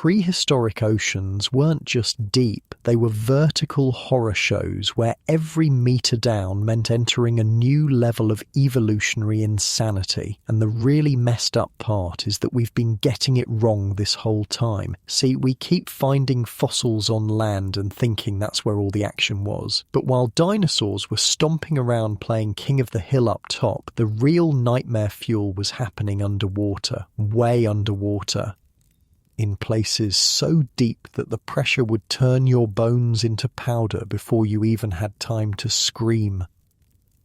Prehistoric oceans weren't just deep, they were vertical horror shows where every metre down meant entering a new level of evolutionary insanity. And the really messed up part is that we've been getting it wrong this whole time. See, we keep finding fossils on land and thinking that's where all the action was. But while dinosaurs were stomping around playing King of the Hill up top, the real nightmare fuel was happening underwater, way underwater. In places so deep that the pressure would turn your bones into powder before you even had time to scream.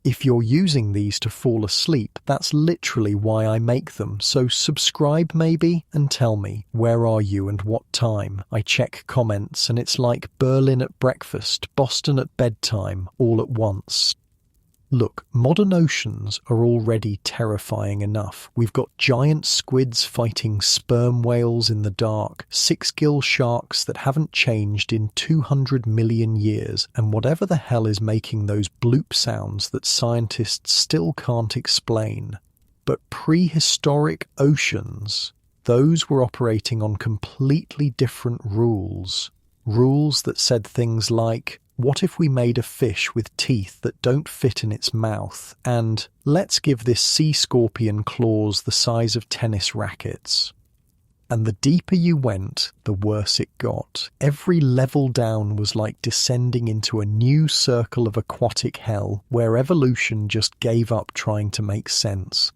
If you're using these to fall asleep, that's literally why I make them, so subscribe maybe and tell me, where are you and what time? I check comments and it's like Berlin at breakfast, Boston at bedtime, all at once. Look, modern oceans are already terrifying enough. We've got giant squids fighting sperm whales in the dark, six-gill sharks that haven't changed in 200 million years, and whatever the hell is making those bloop sounds that scientists still can't explain. But prehistoric oceans, those were operating on completely different rules. Rules that said things like, what if we made a fish with teeth that don't fit in its mouth? And let's give this sea scorpion claws the size of tennis rackets. And the deeper you went, the worse it got. Every level down was like descending into a new circle of aquatic hell where evolution just gave up trying to make sense.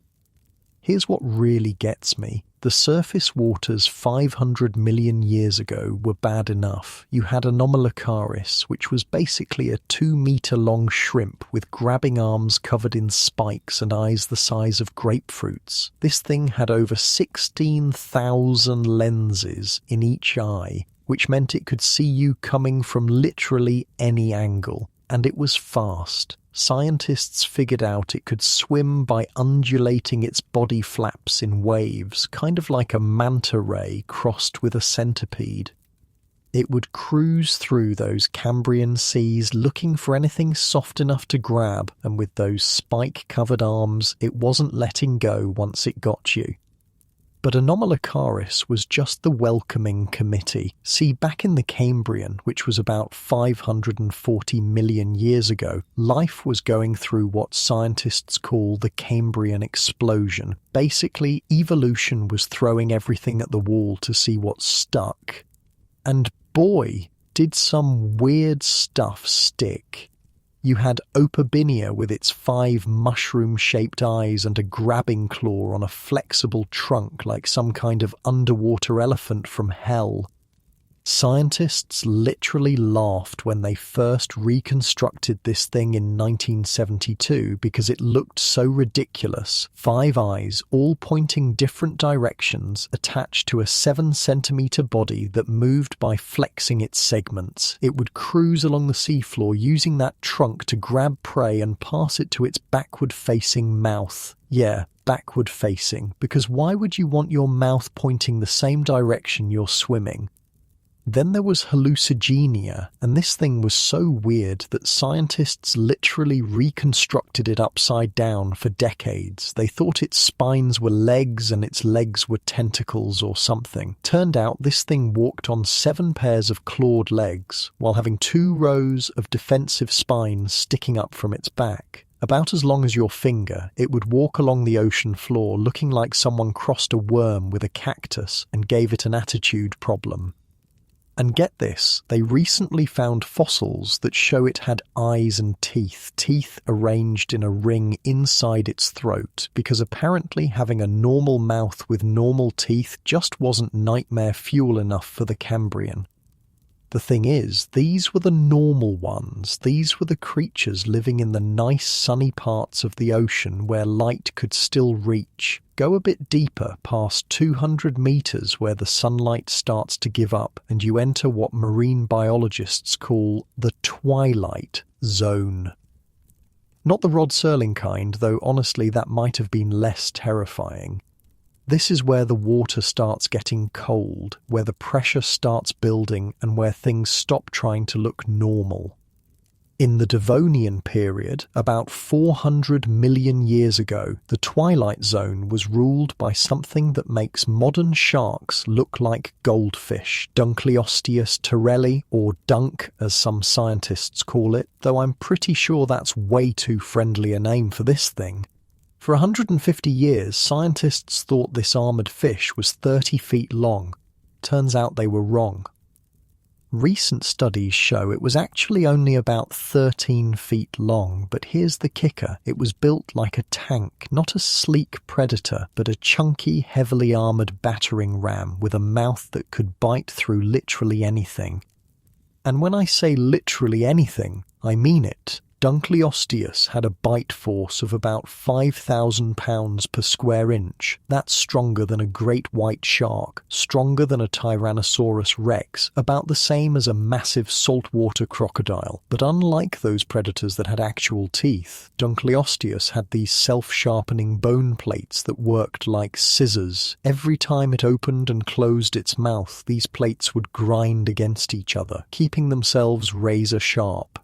Here's what really gets me. The surface waters 500 million years ago were bad enough. You had Anomalocaris, which was basically a 2-metre-long shrimp with grabbing arms covered in spikes and eyes the size of grapefruits. This thing had over 16,000 lenses in each eye, which meant it could see you coming from literally any angle. And it was fast. Scientists figured out it could swim by undulating its body flaps in waves, kind of like a manta ray crossed with a centipede. It would cruise through those Cambrian seas looking for anything soft enough to grab, and with those spike-covered arms, it wasn't letting go once it got you. But Anomalocaris was just the welcoming committee. See, back in the Cambrian, which was about 540 million years ago, life was going through what scientists call the Cambrian explosion. Basically, evolution was throwing everything at the wall to see what stuck. And boy, did some weird stuff stick. You had Opabinia with its 5 mushroom-shaped eyes and a grabbing claw on a flexible trunk like some kind of underwater elephant from hell. Scientists literally laughed when they first reconstructed this thing in 1972 because it looked so ridiculous. 5 eyes, all pointing different directions, attached to a 7-centimetre body that moved by flexing its segments. It would cruise along the seafloor using that trunk to grab prey and pass it to its backward-facing mouth. Yeah, backward-facing, because why would you want your mouth pointing the same direction you're swimming? Then there was hallucigenia, and this thing was so weird that scientists literally reconstructed it upside down for decades. They thought its spines were legs and its legs were tentacles or something. Turned out this thing walked on 7 pairs of clawed legs, while having 2 rows of defensive spines sticking up from its back. About as long as your finger, it would walk along the ocean floor looking like someone crossed a worm with a cactus and gave it an attitude problem. And get this, they recently found fossils that show it had eyes and teeth arranged in a ring inside its throat, because apparently having a normal mouth with normal teeth just wasn't nightmare fuel enough for the Cambrian. The thing is, these were the normal ones. These were the creatures living in the nice sunny parts of the ocean where light could still reach. Go a bit deeper, past 200 meters where the sunlight starts to give up, and you enter what marine biologists call the twilight zone. Not the Rod Serling kind, though honestly that might have been less terrifying. This is where the water starts getting cold, where the pressure starts building, and where things stop trying to look normal. In the Devonian period, about 400 million years ago, the Twilight Zone was ruled by something that makes modern sharks look like goldfish, Dunkleosteus torelli, or dunk as some scientists call it, though I'm pretty sure that's way too friendly a name for this thing. For 150 years, scientists thought this armoured fish was 30 feet long. Turns out they were wrong. Recent studies show it was actually only about 13 feet long, but here's the kicker. It was built like a tank, not a sleek predator, but a chunky, heavily armoured battering ram with a mouth that could bite through literally anything. And when I say literally anything, I mean it. Dunkleosteus had a bite force of about 5,000 pounds per square inch. That's stronger than a great white shark, stronger than a Tyrannosaurus rex, about the same as a massive saltwater crocodile. But unlike those predators that had actual teeth, Dunkleosteus had these self-sharpening bone plates that worked like scissors. Every time it opened and closed its mouth, these plates would grind against each other, keeping themselves razor sharp.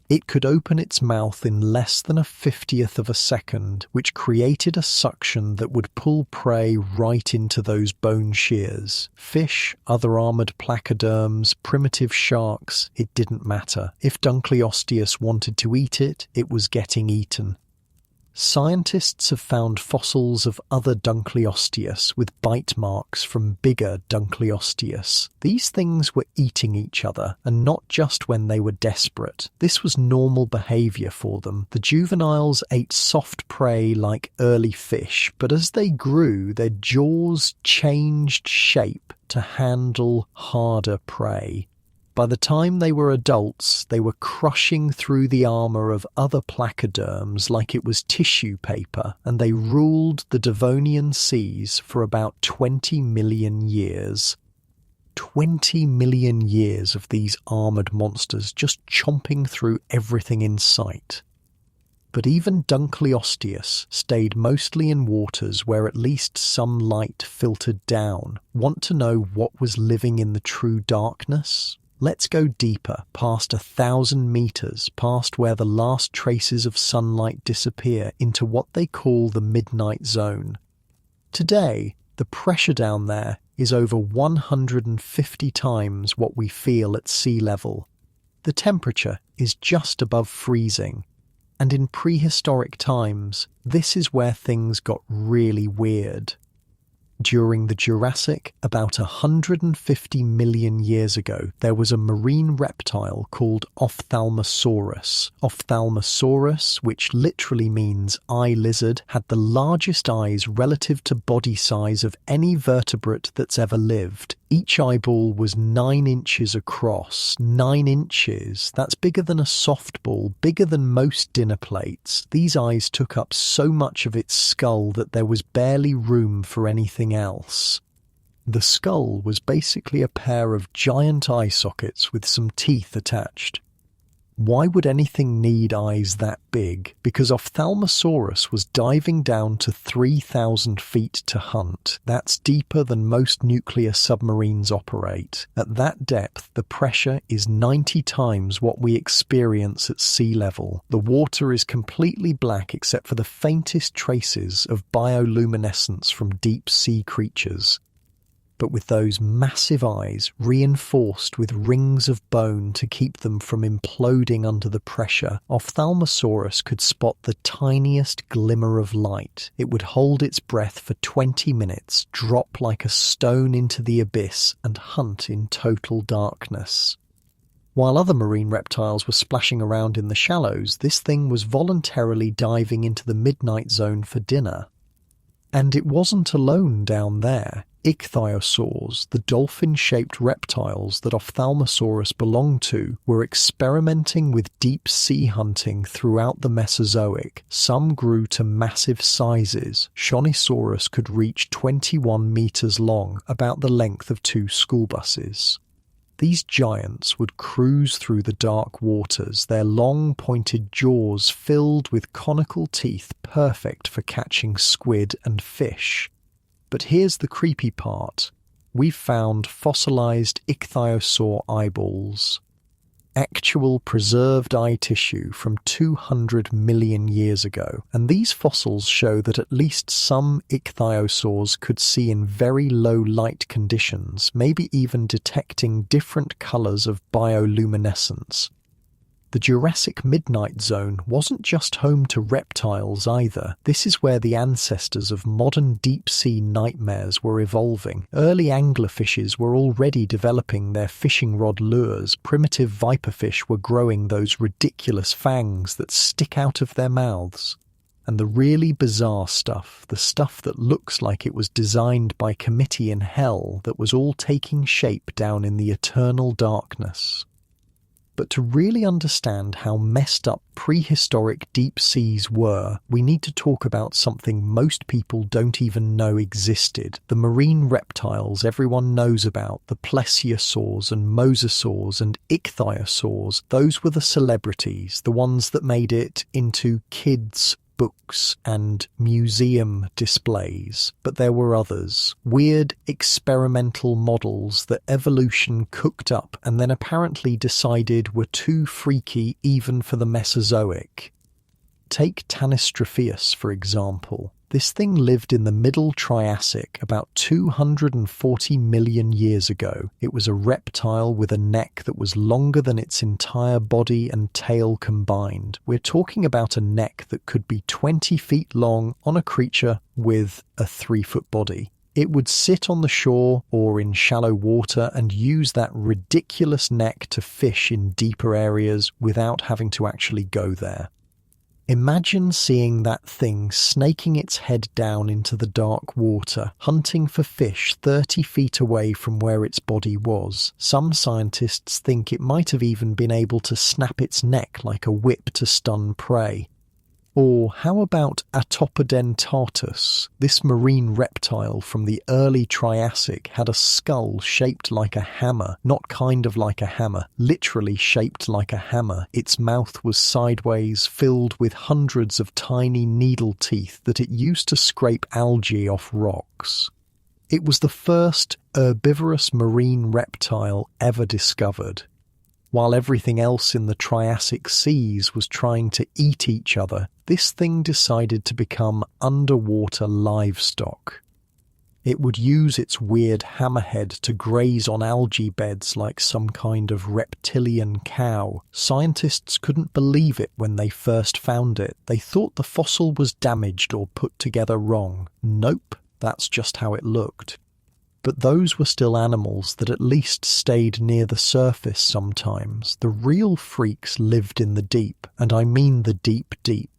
It could open its mouth in less than a 50th of a second, which created a suction that would pull prey right into those bone shears. Fish, other armoured placoderms, primitive sharks, it didn't matter. If Dunkleosteus wanted to eat it, it was getting eaten. Scientists have found fossils of other Dunkleosteus with bite marks from bigger Dunkleosteus. These things were eating each other, and not just when they were desperate. This was normal behaviour for them. The juveniles ate soft prey like early fish, but as they grew, their jaws changed shape to handle harder prey. By the time they were adults, they were crushing through the armour of other placoderms like it was tissue paper, and they ruled the Devonian seas for about 20 million years. 20 million years of these armoured monsters just chomping through everything in sight. But even Dunkleosteus stayed mostly in waters where at least some light filtered down. Want to know what was living in the true darkness? Let's go deeper, past 1,000 metres, past where the last traces of sunlight disappear, into what they call the midnight zone. Today, the pressure down there is over 150 times what we feel at sea level. The temperature is just above freezing. And in prehistoric times, this is where things got really weird. During the Jurassic, about 150 million years ago, there was a marine reptile called Ophthalmosaurus. Ophthalmosaurus, which literally means eye lizard, had the largest eyes relative to body size of any vertebrate that's ever lived. Each eyeball was 9 inches across. 9 inches. That's bigger than a softball, bigger than most dinner plates. These eyes took up so much of its skull that there was barely room for anything else. The skull was basically a pair of giant eye sockets with some teeth attached. Why would anything need eyes that big? Because Ophthalmosaurus was diving down to 3,000 feet to hunt. That's deeper than most nuclear submarines operate. At that depth, the pressure is 90 times what we experience at sea level. The water is completely black except for the faintest traces of bioluminescence from deep sea creatures. But with those massive eyes reinforced with rings of bone to keep them from imploding under the pressure, Ophthalmosaurus could spot the tiniest glimmer of light. It would hold its breath for 20 minutes, drop like a stone into the abyss, and hunt in total darkness. While other marine reptiles were splashing around in the shallows, this thing was voluntarily diving into the midnight zone for dinner. And it wasn't alone down there. Ichthyosaurs, the dolphin-shaped reptiles that Ophthalmosaurus belonged to, were experimenting with deep-sea hunting throughout the Mesozoic. Some grew to massive sizes. Shonisaurus could reach 21 meters long, about the length of 2 school buses. These giants would cruise through the dark waters, their long pointed jaws filled with conical teeth perfect for catching squid and fish. But here's the creepy part. We've found fossilized ichthyosaur eyeballs. actual preserved eye tissue from 200 million years ago, and these fossils show that at least some ichthyosaurs could see in very low light conditions, maybe even detecting different colours of bioluminescence. The Jurassic Midnight Zone wasn't just home to reptiles either. This is where the ancestors of modern deep-sea nightmares were evolving. Early anglerfishes were already developing their fishing rod lures. Primitive viperfish were growing those ridiculous fangs that stick out of their mouths. And the really bizarre stuff, the stuff that looks like it was designed by committee in hell, that was all taking shape down in the eternal darkness. But to really understand how messed up prehistoric deep seas were, we need to talk about something most people don't even know existed. The marine reptiles everyone knows about, the plesiosaurs and mosasaurs and ichthyosaurs, those were the celebrities, the ones that made it into kids' books and museum displays. But there were others, weird experimental models that evolution cooked up and then apparently decided were too freaky even for the Mesozoic. Take Catastrophic, for example. This thing lived in the middle Triassic about 240 million years ago. It was a reptile with a neck that was longer than its entire body and tail combined. We're talking about a neck that could be 20 feet long on a creature with a 3-foot body. It would sit on the shore or in shallow water and use that ridiculous neck to fish in deeper areas without having to actually go there. Imagine seeing that thing snaking its head down into the dark water, hunting for fish 30 feet away from where its body was. Some scientists think it might have even been able to snap its neck like a whip to stun prey. Or how about Atopodentatus? This marine reptile from the early Triassic had a skull shaped like a hammer, not kind of like a hammer, literally shaped like a hammer. Its mouth was sideways, filled with hundreds of tiny needle teeth that it used to scrape algae off rocks. It was the first herbivorous marine reptile ever discovered. While everything else in the Triassic seas was trying to eat each other, this thing decided to become underwater livestock. It would use its weird hammerhead to graze on algae beds like some kind of reptilian cow. Scientists couldn't believe it when they first found it. They thought the fossil was damaged or put together wrong. Nope, that's just how it looked. But those were still animals that at least stayed near the surface sometimes. The real freaks lived in the deep, and I mean the deep,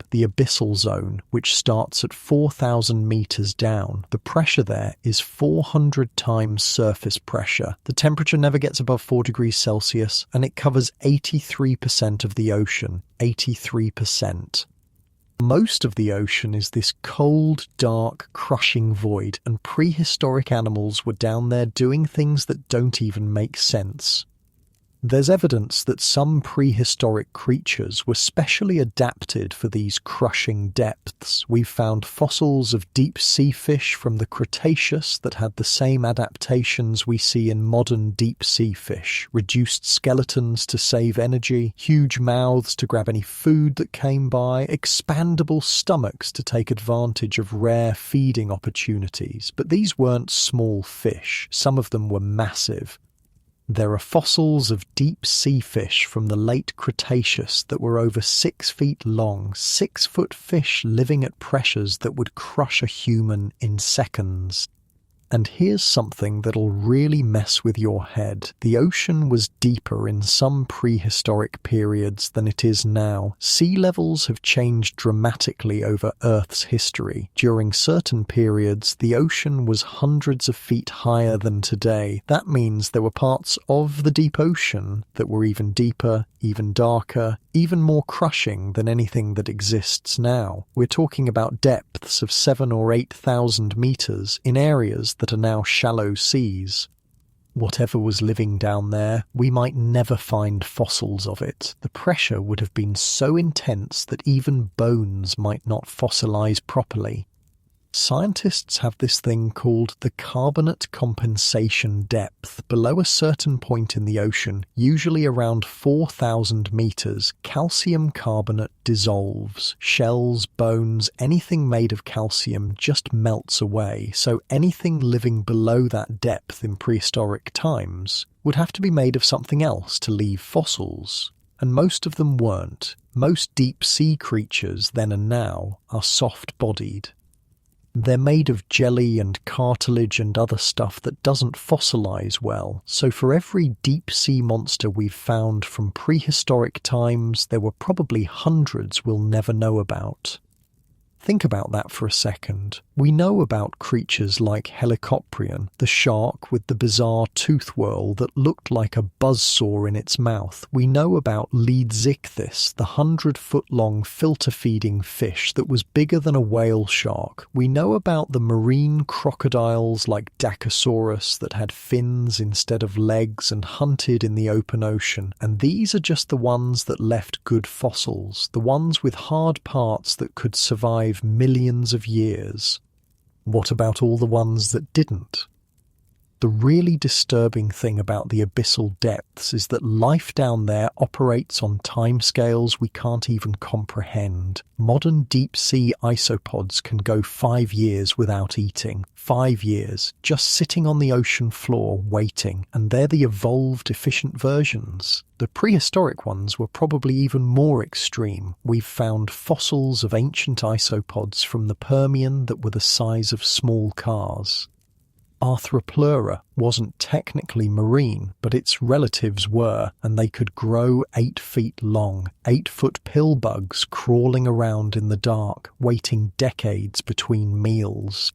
the abyssal zone, which starts at 4,000 meters down. The pressure there is 400 times surface pressure. The temperature never gets above 4 degrees Celsius, and it covers 83% of the ocean. 83%. Most of the ocean is this cold, dark, crushing void, and prehistoric animals were down there doing things that don't even make sense. There's evidence that some prehistoric creatures were specially adapted for these crushing depths. We've found fossils of deep-sea fish from the Cretaceous that had the same adaptations we see in modern deep-sea fish. Reduced skeletons to save energy, huge mouths to grab any food that came by, expandable stomachs to take advantage of rare feeding opportunities. But these weren't small fish. Some of them were massive. There are fossils of deep-sea fish from the late Cretaceous that were over 6 feet long, 6-foot fish living at pressures that would crush a human in seconds. And here's something that'll really mess with your head. The ocean was deeper in some prehistoric periods than it is now. Sea levels have changed dramatically over Earth's history. During certain periods, the ocean was hundreds of feet higher than today. That means there were parts of the deep ocean that were even deeper, even darker, even more crushing than anything that exists now. We're talking about depths of 7,000 or 8,000 meters in areas that are now shallow seas. Whatever was living down there, we might never find fossils of it. The pressure would have been so intense that even bones might not fossilize properly. Scientists have this thing called the carbonate compensation depth. Below a certain point in the ocean, usually around 4,000 meters, calcium carbonate dissolves. Shells, bones, anything made of calcium just melts away, so anything living below that depth in prehistoric times would have to be made of something else to leave fossils. And most of them weren't. Most deep-sea creatures then and now are soft-bodied. They're made of jelly and cartilage and other stuff that doesn't fossilize well, so for every deep-sea monster we've found from prehistoric times, there were probably hundreds we'll never know about. Think about that for a second. We know about creatures like Helicoprion, the shark with the bizarre tooth whorl that looked like a buzzsaw in its mouth. We know about Leedsichthys, the 100-foot-long filter-feeding fish that was bigger than a whale shark. We know about the marine crocodiles like Dacosaurus that had fins instead of legs and hunted in the open ocean. And these are just the ones that left good fossils, the ones with hard parts that could survive millions of years. What about all the ones that didn't? The really disturbing thing about the abyssal depths is that life down there operates on timescales we can't even comprehend. Modern deep-sea isopods can go 5 years without eating. 5 years, just sitting on the ocean floor waiting, and they're the evolved, efficient versions. The prehistoric ones were probably even more extreme. We've found fossils of ancient isopods from the Permian that were the size of small cars. Arthropleura wasn't technically marine, but its relatives were, and they could grow 8 feet long, 8-foot pill bugs crawling around in the dark, waiting decades between meals.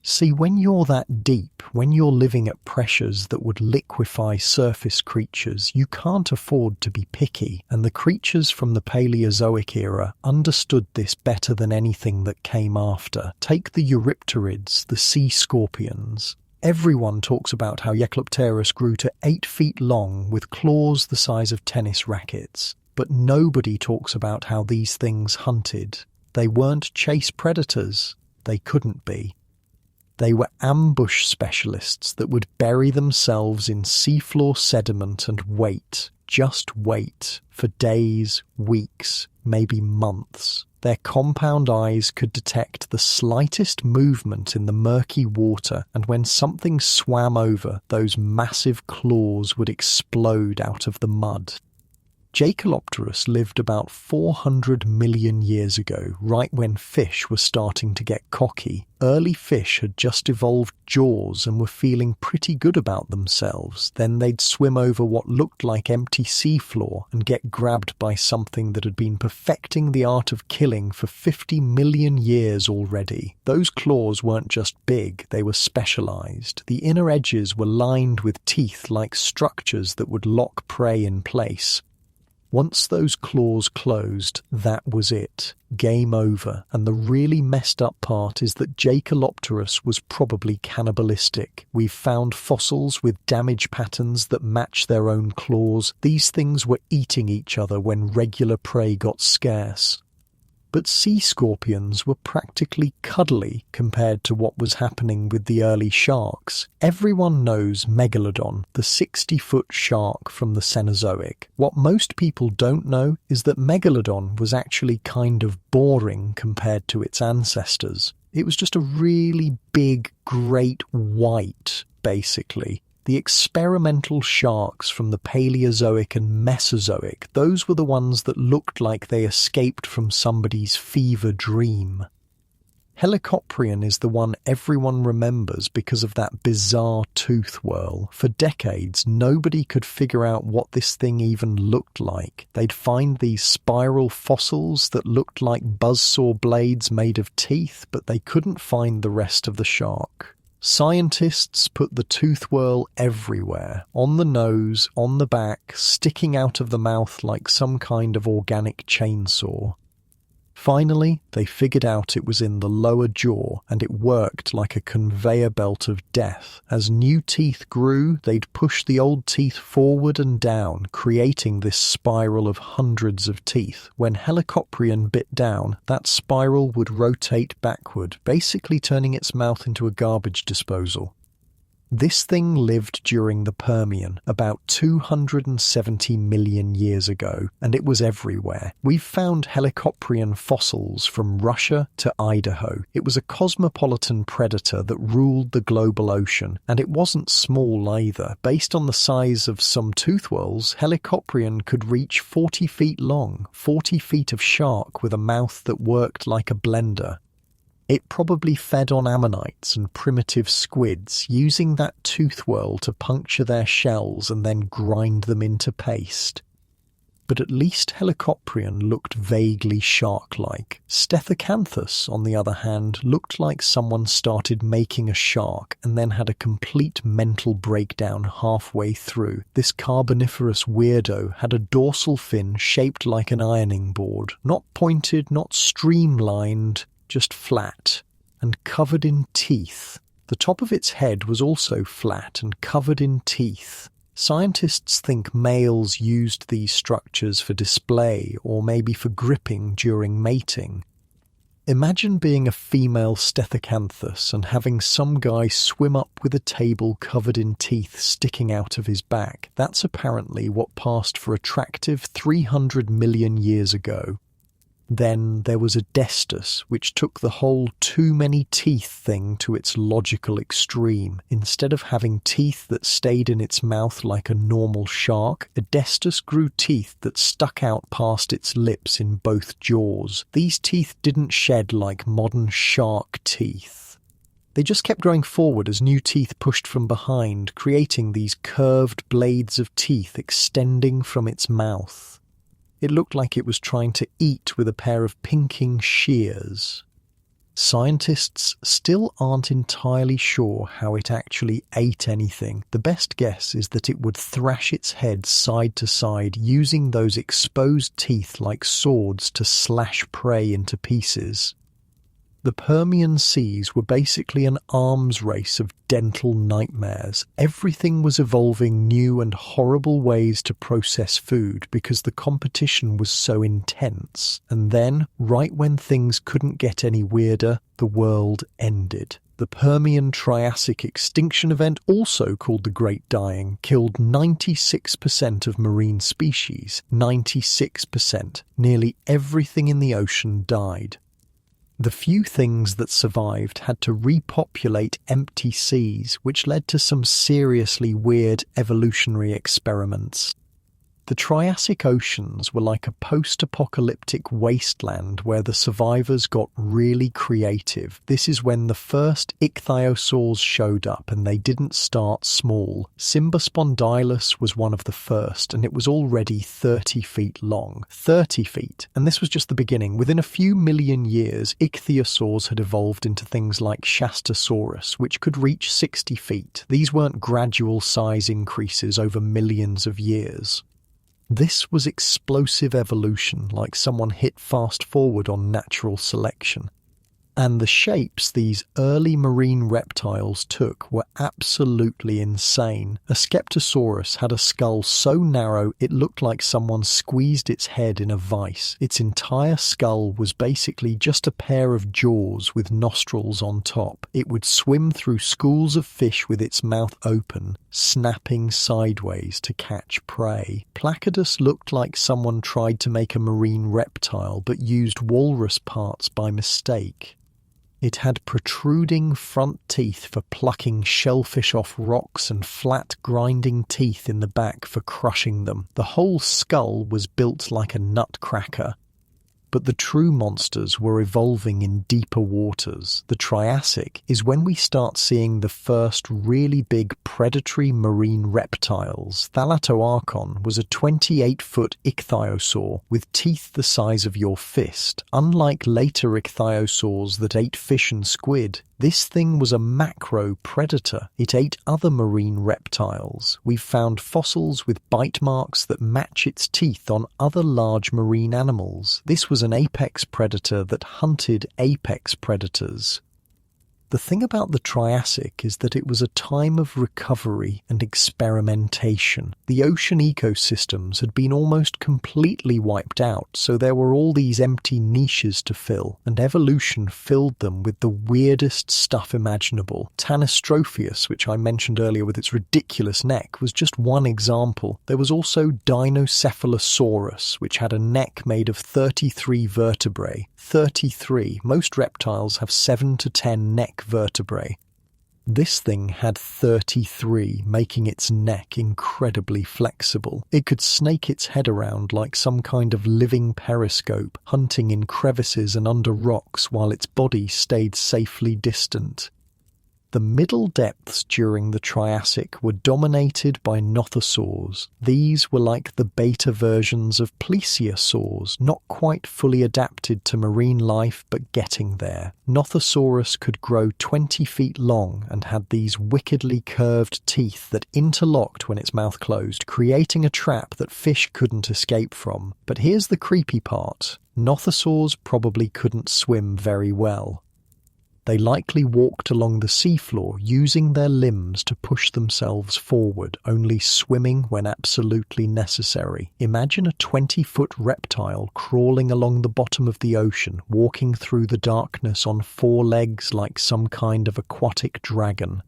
See, when you're that deep, when you're living at pressures that would liquefy surface creatures, you can't afford to be picky, and the creatures from the Paleozoic era understood this better than anything that came after. Take the Eurypterids, the sea scorpions. Everyone talks about how Eclopterus grew to 8 feet long with claws the size of tennis rackets, but nobody talks about how these things hunted. They weren't chase predators. They couldn't be. They were ambush specialists that would bury themselves in seafloor sediment and wait, just wait, for days, weeks, maybe months. Their compound eyes could detect the slightest movement in the murky water, and when something swam over, those massive claws would explode out of the mud. Jacalopterus lived about 400 million years ago, right when fish were starting to get cocky. Early fish had just evolved jaws and were feeling pretty good about themselves. Then they'd swim over what looked like empty seafloor and get grabbed by something that had been perfecting the art of killing for 50 million years already. Those claws weren't just big, they were specialized. The inner edges were lined with teeth like structures that would lock prey in place. Once those claws closed, that was it. Game over. And the really messed up part is that Jacalopterus was probably cannibalistic. We've found fossils with damage patterns that match their own claws. These things were eating each other when regular prey got scarce. But sea scorpions were practically cuddly compared to what was happening with the early sharks. Everyone knows Megalodon, the 60-foot shark from the Cenozoic. What most people don't know is that Megalodon was actually kind of boring compared to its ancestors. It was just a really big, great white, basically. The experimental sharks from the Paleozoic and Mesozoic, those were the ones that looked like they escaped from somebody's fever dream. Helicoprion is the one everyone remembers because of that bizarre tooth whorl. For decades, nobody could figure out what this thing even looked like. They'd find these spiral fossils that looked like buzzsaw blades made of teeth, but they couldn't find the rest of the shark. Scientists put the tooth whorl everywhere, on the nose, on the back, sticking out of the mouth like some kind of organic chainsaw. Finally, they figured out it was in the lower jaw, and it worked like a conveyor belt of death. As new teeth grew, they'd push the old teeth forward and down, creating this spiral of hundreds of teeth. When Helicoprion bit down, that spiral would rotate backward, basically turning its mouth into a garbage disposal. This thing lived during the Permian, about 270 million years ago, and it was everywhere. We've found Helicoprion fossils from Russia to Idaho. It was a cosmopolitan predator that ruled the global ocean, and it wasn't small either. Based on the size of some tooth whorls, Helicoprion could reach 40 feet long, 40 feet of shark with a mouth that worked like a blender. It probably fed on ammonites and primitive squids, using that tooth whorl to puncture their shells and then grind them into paste. But at least Helicoprion looked vaguely shark-like. Stethocanthus, on the other hand, looked like someone started making a shark and then had a complete mental breakdown halfway through. This carboniferous weirdo had a dorsal fin shaped like an ironing board, not pointed, not streamlined, just flat, and covered in teeth. The top of its head was also flat and covered in teeth. Scientists think males used these structures for display or maybe for gripping during mating. Imagine being a female Stethocanthus and having some guy swim up with a table covered in teeth sticking out of his back. That's apparently what passed for attractive 300 million years ago. Then there was Adestus, which took the whole too many teeth thing to its logical extreme. Instead of having teeth that stayed in its mouth like a normal shark, Adestus grew teeth that stuck out past its lips in both jaws. These teeth didn't shed like modern shark teeth. They just kept growing forward as new teeth pushed from behind, creating these curved blades of teeth extending from its mouth. It looked like it was trying to eat with a pair of pinking shears. Scientists still aren't entirely sure how it actually ate anything. The best guess is that it would thrash its head side to side, using those exposed teeth like swords to slash prey into pieces. The Permian seas were basically an arms race of dental nightmares. Everything was evolving new and horrible ways to process food because the competition was so intense. And then, right when things couldn't get any weirder, the world ended. The Permian Triassic extinction event, also called the Great Dying, killed 96% of marine species. 96%. Nearly everything in the ocean died. The few things that survived had to repopulate empty seas, which led to some seriously weird evolutionary experiments. The Triassic oceans were like a post-apocalyptic wasteland where the survivors got really creative. This is when the first ichthyosaurs showed up, and they didn't start small. Cymbospondylus was one of the first, and it was already 30 feet long. 30 feet. And this was just the beginning. Within a few million years, ichthyosaurs had evolved into things like Shastasaurus, which could reach 60 feet. These weren't gradual size increases over millions of years. This was explosive evolution, like someone hit fast forward on natural selection. And the shapes these early marine reptiles took were absolutely insane. A Skeptosaurus had a skull so narrow it looked like someone squeezed its head in a vice. Its entire skull was basically just a pair of jaws with nostrils on top. It would swim through schools of fish with its mouth open, snapping sideways to catch prey. Placidus looked like someone tried to make a marine reptile but used walrus parts by mistake. It had protruding front teeth for plucking shellfish off rocks and flat grinding teeth in the back for crushing them. The whole skull was built like a nutcracker. But the true monsters were evolving in deeper waters. The Triassic is when we start seeing the first really big predatory marine reptiles. Thalatoarchon was a 28-foot ichthyosaur with teeth the size of your fist. Unlike later ichthyosaurs that ate fish and squid, This thing was a macro predator. It ate other marine reptiles. We've found fossils with bite marks that match its teeth on other large marine animals. This was an apex predator that hunted apex predators. The thing about the Triassic is that it was a time of recovery and experimentation. The ocean ecosystems had been almost completely wiped out, so there were all these empty niches to fill, and evolution filled them with the weirdest stuff imaginable. Catastrophic, which I mentioned earlier with its ridiculous neck, was just one example. There was also Dinocephalosaurus, which had a neck made of 33 vertebrae. 33. Most reptiles have 7 to 10 neck vertebrae. This thing had 33, making its neck incredibly flexible. It could snake its head around like some kind of living periscope, hunting in crevices and under rocks while its body stayed safely distant. The middle depths during the Triassic were dominated by nothosaurs. These were like the beta versions of plesiosaurs, not quite fully adapted to marine life but getting there. Nothosaurus could grow 20 feet long and had these wickedly curved teeth that interlocked when its mouth closed, creating a trap that fish couldn't escape from. But here's the creepy part. Nothosaurs probably couldn't swim very well. They likely walked along the seafloor using their limbs to push themselves forward, only swimming when absolutely necessary. Imagine a 20-foot reptile crawling along the bottom of the ocean, walking through the darkness on 4 legs like some kind of aquatic dragon.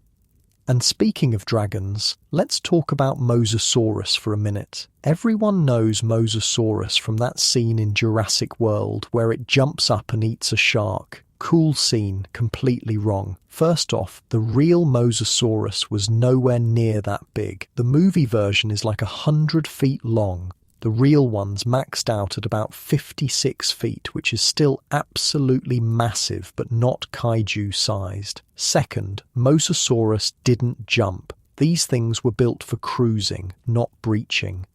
And speaking of dragons, let's talk about Mosasaurus for a minute. Everyone knows Mosasaurus from that scene in Jurassic World where it jumps up and eats a shark. Cool scene, completely wrong. First off, the real Mosasaurus was nowhere near that big. The movie version is like 100 feet long. The real one's maxed out at about 56 feet, which is still absolutely massive but not kaiju-sized. Second, Mosasaurus didn't jump. These things were built for cruising, not breaching.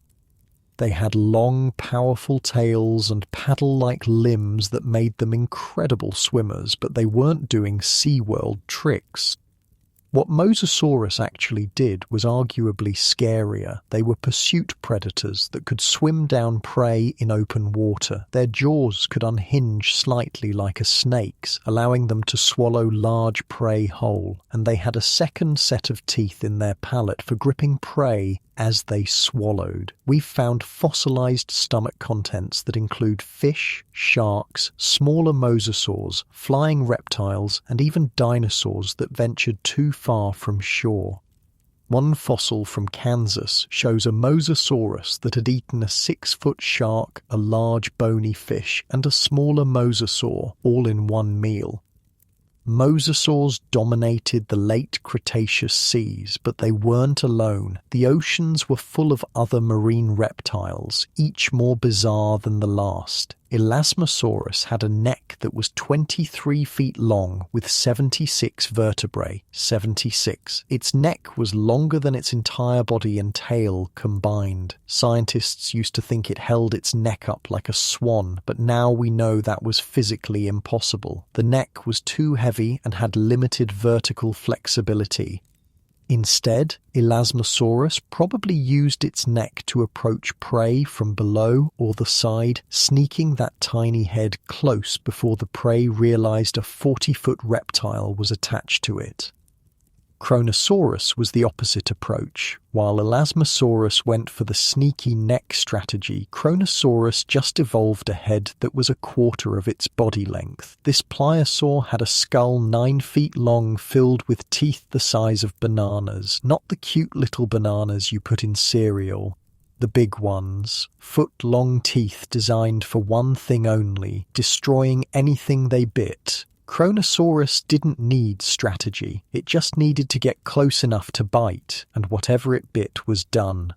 They had long, powerful tails and paddle-like limbs that made them incredible swimmers, but they weren't doing SeaWorld tricks. What Mosasaurus actually did was arguably scarier. They were pursuit predators that could swim down prey in open water. Their jaws could unhinge slightly like a snake's, allowing them to swallow large prey whole, and they had a second set of teeth in their palate for gripping prey as they swallowed. We've found fossilized stomach contents that include fish, sharks, smaller mosasaurs, flying reptiles, and even dinosaurs that ventured too far from shore. One fossil from Kansas shows a mosasaurus that had eaten a 6-foot shark, a large bony fish, and a smaller mosasaur, all in one meal. Mosasaurs dominated the late Cretaceous seas, but they weren't alone. The oceans were full of other marine reptiles, each more bizarre than the last. Elasmosaurus had a neck that was 23 feet long with 76 vertebrae. 76. Its neck was longer than its entire body and tail combined. Scientists used to think it held its neck up like a swan, but now we know that was physically impossible. The neck was too heavy and had limited vertical flexibility. Instead, Elasmosaurus probably used its neck to approach prey from below or the side, sneaking that tiny head close before the prey realized a 40-foot reptile was attached to it. Kronosaurus was the opposite approach. While Elasmosaurus went for the sneaky neck strategy, Kronosaurus just evolved a head that was a quarter of its body length. This pliosaur had a skull 9 feet long filled with teeth the size of bananas, not the cute little bananas you put in cereal. The big ones, foot-long teeth designed for one thing only, destroying anything they bit. Kronosaurus didn't need strategy, it just needed to get close enough to bite, and whatever it bit was done.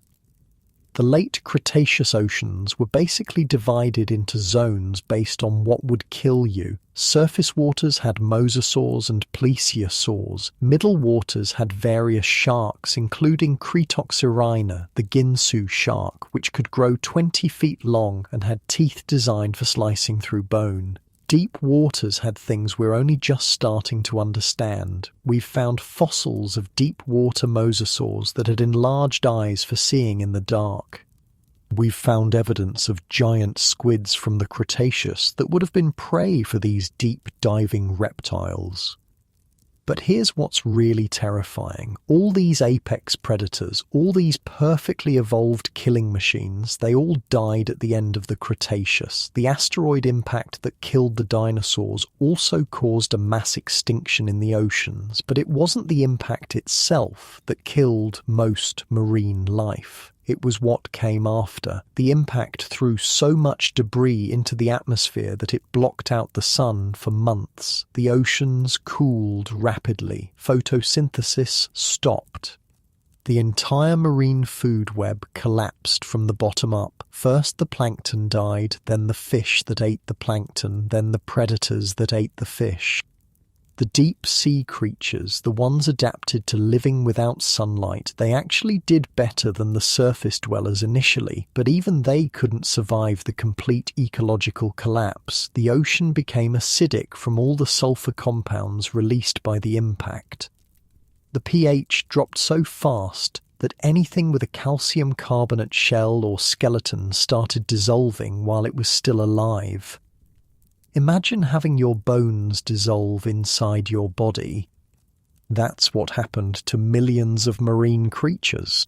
The late Cretaceous oceans were basically divided into zones based on what would kill you. Surface waters had mosasaurs and plesiosaurs. Middle waters had various sharks, including Cretoxyrhina, the Ginsu shark, which could grow 20 feet long and had teeth designed for slicing through bone. Deep waters had things we're only just starting to understand. We've found fossils of deep water mosasaurs that had enlarged eyes for seeing in the dark. We've found evidence of giant squids from the Cretaceous that would have been prey for these deep diving reptiles. But here's what's really terrifying. All these apex predators, all these perfectly evolved killing machines, they all died at the end of the Cretaceous. The asteroid impact that killed the dinosaurs also caused a mass extinction in the oceans, but it wasn't the impact itself that killed most marine life. It was what came after. The impact threw so much debris into the atmosphere that it blocked out the sun for months. The oceans cooled rapidly. Photosynthesis stopped. The entire marine food web collapsed from the bottom up. First the plankton died, then the fish that ate the plankton, then the predators that ate the fish. The deep sea creatures, the ones adapted to living without sunlight, they actually did better than the surface dwellers initially, but even they couldn't survive the complete ecological collapse. The ocean became acidic from all the sulfur compounds released by the impact. The pH dropped so fast that anything with a calcium carbonate shell or skeleton started dissolving while it was still alive. Imagine having your bones dissolve inside your body. That's what happened to millions of marine creatures.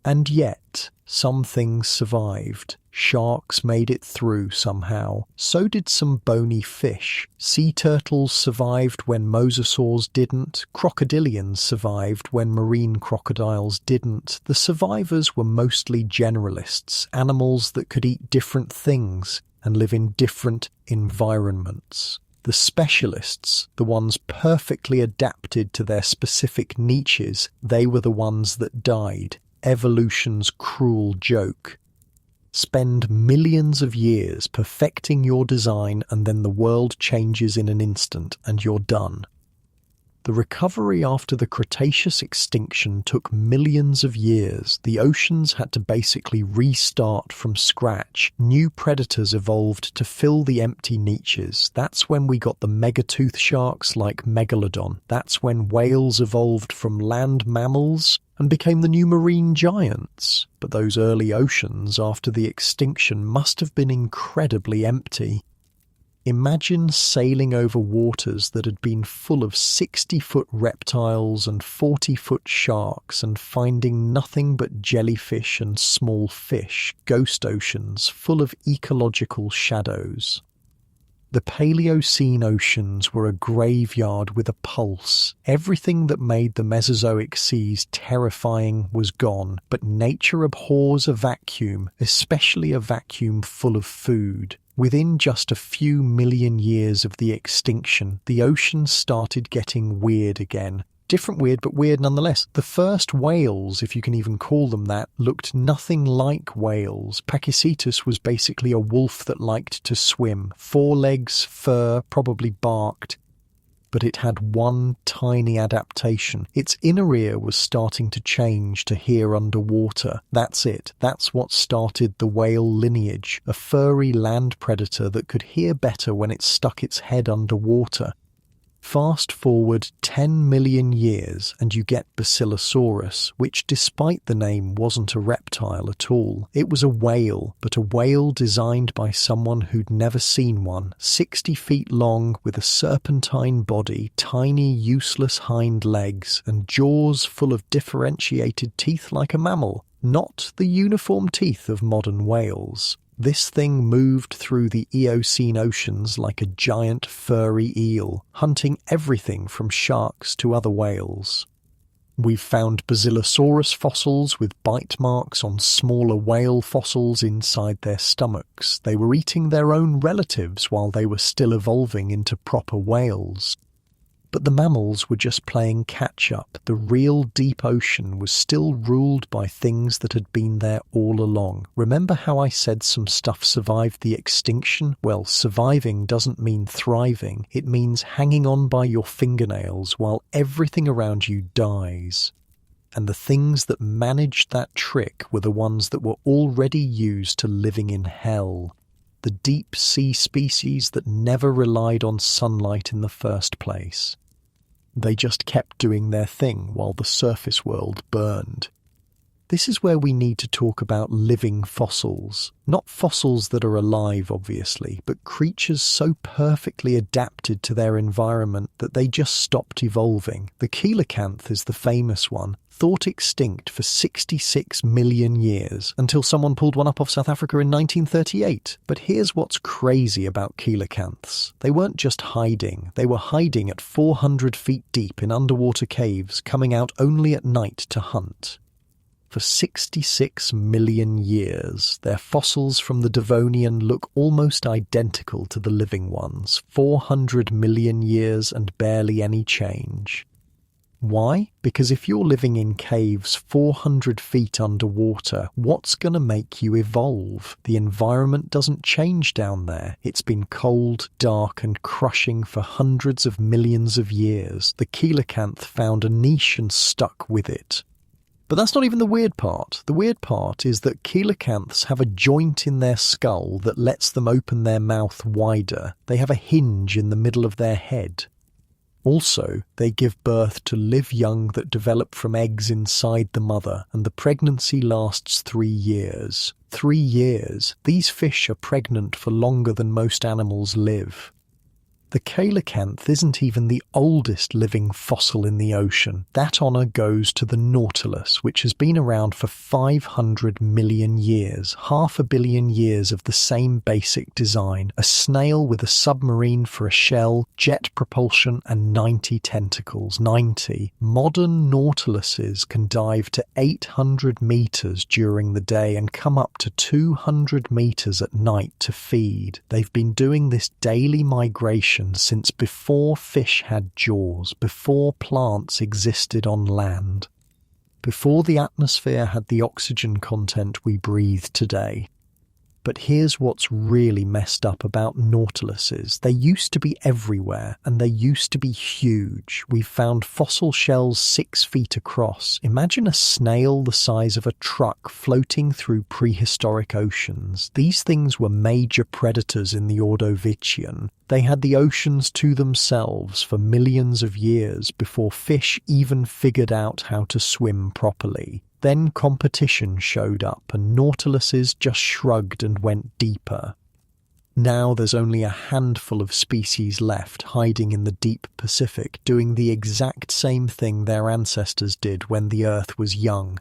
And yet, some things survived. Sharks made it through somehow. So did some bony fish. Sea turtles survived when mosasaurs didn't. Crocodilians survived when marine crocodiles didn't. The survivors were mostly generalists, animals that could eat different things and live in different environments. The specialists, the ones perfectly adapted to their specific niches, they were the ones that died. Evolution's cruel joke. Spend millions of years perfecting your design and then the world changes in an instant and you're done. The recovery after the Cretaceous extinction took millions of years. The oceans had to basically restart from scratch. New predators evolved to fill the empty niches. That's when we got the megatooth sharks like Megalodon. That's when whales evolved from land mammals and became the new marine giants. But those early oceans after the extinction must have been incredibly empty. Imagine sailing over waters that had been full of 60-foot reptiles and 40-foot sharks and finding nothing but jellyfish and small fish, ghost oceans full of ecological shadows. The Paleocene oceans were a graveyard with a pulse. Everything that made the Mesozoic seas terrifying was gone, but nature abhors a vacuum, especially a vacuum full of food. Within just a few million years of the extinction, the oceans started getting weird again. Different weird, but weird nonetheless. The first whales, if you can even call them that, looked nothing like whales. Pachycetus was basically a wolf that liked to swim. 4 legs, fur, probably barked. But it had one tiny adaptation. Its inner ear was starting to change to hear underwater. That's it. That's what started the whale lineage, a furry land predator that could hear better when it stuck its head underwater. Fast forward 10 million years and you get Basilosaurus, which despite the name wasn't a reptile at all. It was a whale, but a whale designed by someone who'd never seen one, 60 feet long with a serpentine body, tiny useless hind legs, and jaws full of differentiated teeth like a mammal, not the uniform teeth of modern whales. This thing moved through the Eocene oceans like a giant furry eel, hunting everything from sharks to other whales. We've found Basilosaurus fossils with bite marks on smaller whale fossils inside their stomachs. They were eating their own relatives while they were still evolving into proper whales. But the mammals were just playing catch-up. The real deep ocean was still ruled by things that had been there all along. Remember how I said some stuff survived the extinction? Well, surviving doesn't mean thriving. It means hanging on by your fingernails while everything around you dies. And the things that managed that trick were the ones that were already used to living in hell. the deep sea species that never relied on sunlight in the first place. They just kept doing their thing while the surface world burned. This is where we need to talk about living fossils. Not fossils that are alive, obviously, but creatures so perfectly adapted to their environment that they just stopped evolving. The coelacanth is the famous one, thought extinct for 66 million years, until someone pulled one up off South Africa in 1938. But here's what's crazy about coelacanths. They weren't just hiding. They were hiding at 400 feet deep in underwater caves, coming out only at night to hunt. For 66 million years, their fossils from the Devonian look almost identical to the living ones, 400 million years and barely any change. Why? Because if you're living in caves 400 feet underwater, what's going to make you evolve? The environment doesn't change down there. It's been cold, dark and crushing for hundreds of millions of years. The coelacanth found a niche and stuck with it. But that's not even the weird part. The weird part is that coelacanths have a joint in their skull that lets them open their mouth wider. They have a hinge in the middle of their head. Also, they give birth to live young that develop from eggs inside the mother, and the pregnancy lasts 3 years. 3 years? These fish are pregnant for longer than most animals live. The coelacanth isn't even the oldest living fossil in the ocean. That honour goes to the nautilus, which has been around for 500 million years, 500 million years of the same basic design, a snail with a submarine for a shell, jet propulsion and 90 tentacles. 90. Modern nautiluses can dive to 800 metres during the day and come up to 200 metres at night to feed. They've been doing this daily migration since before fish had jaws, before plants existed on land, before the atmosphere had the oxygen content we breathe today. But here's what's really messed up about nautiluses. They used to be everywhere, and they used to be huge. We've found fossil shells 6 feet across. Imagine a snail the size of a truck floating through prehistoric oceans. These things were major predators in the Ordovician. They had the oceans to themselves for millions of years before fish even figured out how to swim properly. Then competition showed up and nautiluses just shrugged and went deeper. Now there's only a handful of species left hiding in the deep Pacific, doing the exact same thing their ancestors did when the Earth was young.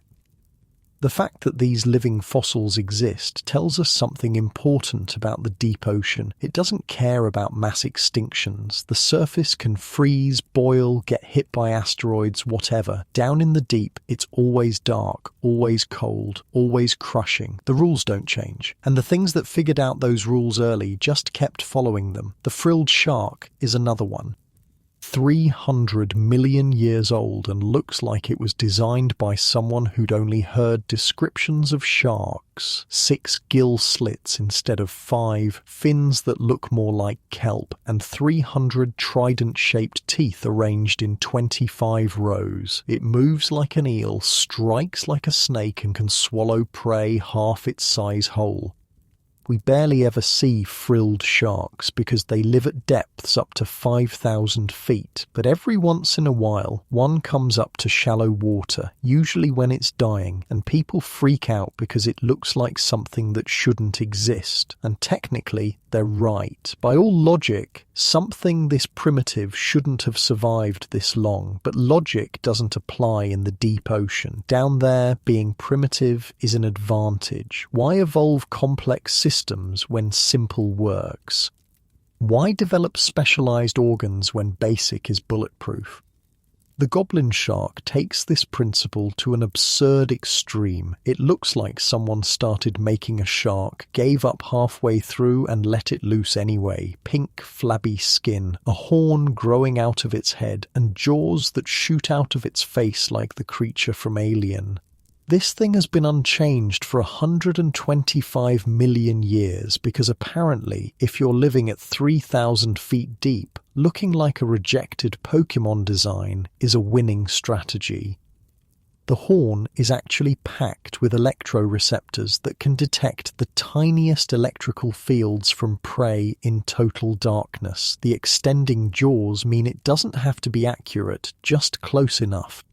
The fact that these living fossils exist tells us something important about the deep ocean. It doesn't care about mass extinctions. The surface can freeze, boil, get hit by asteroids, whatever. Down in the deep, it's always dark, always cold, always crushing. The rules don't change. And the things that figured out those rules early just kept following them. The frilled shark is another one. 300 million years old and looks like it was designed by someone who'd only heard descriptions of sharks. 6 gill slits instead of 5, fins that look more like kelp, and 300 trident-shaped teeth arranged in 25 rows. It moves like an eel, strikes like a snake, and can swallow prey half its size whole. We barely ever see frilled sharks because they live at depths up to 5,000 feet, but every once in a while one comes up to shallow water, usually when it's dying, and people freak out because it looks like something that shouldn't exist. And technically, they're right. By all logic, something this primitive shouldn't have survived this long, but logic doesn't apply in the deep ocean. Down there, being primitive is an advantage. Why evolve complex systems when simple works? Why develop specialized organs when basic is bulletproof? The goblin shark takes this principle to an absurd extreme. It looks like someone started making a shark, gave up halfway through and let it loose anyway. Pink, flabby skin, a horn growing out of its head, and jaws that shoot out of its face like the creature from Alien. This thing has been unchanged for 125 million years because apparently, if you're living at 3,000 feet deep, looking like a rejected Pokemon design is a winning strategy. The horn is actually packed with electroreceptors that can detect the tiniest electrical fields from prey in total darkness. The extending jaws mean it doesn't have to be accurate, just close enough.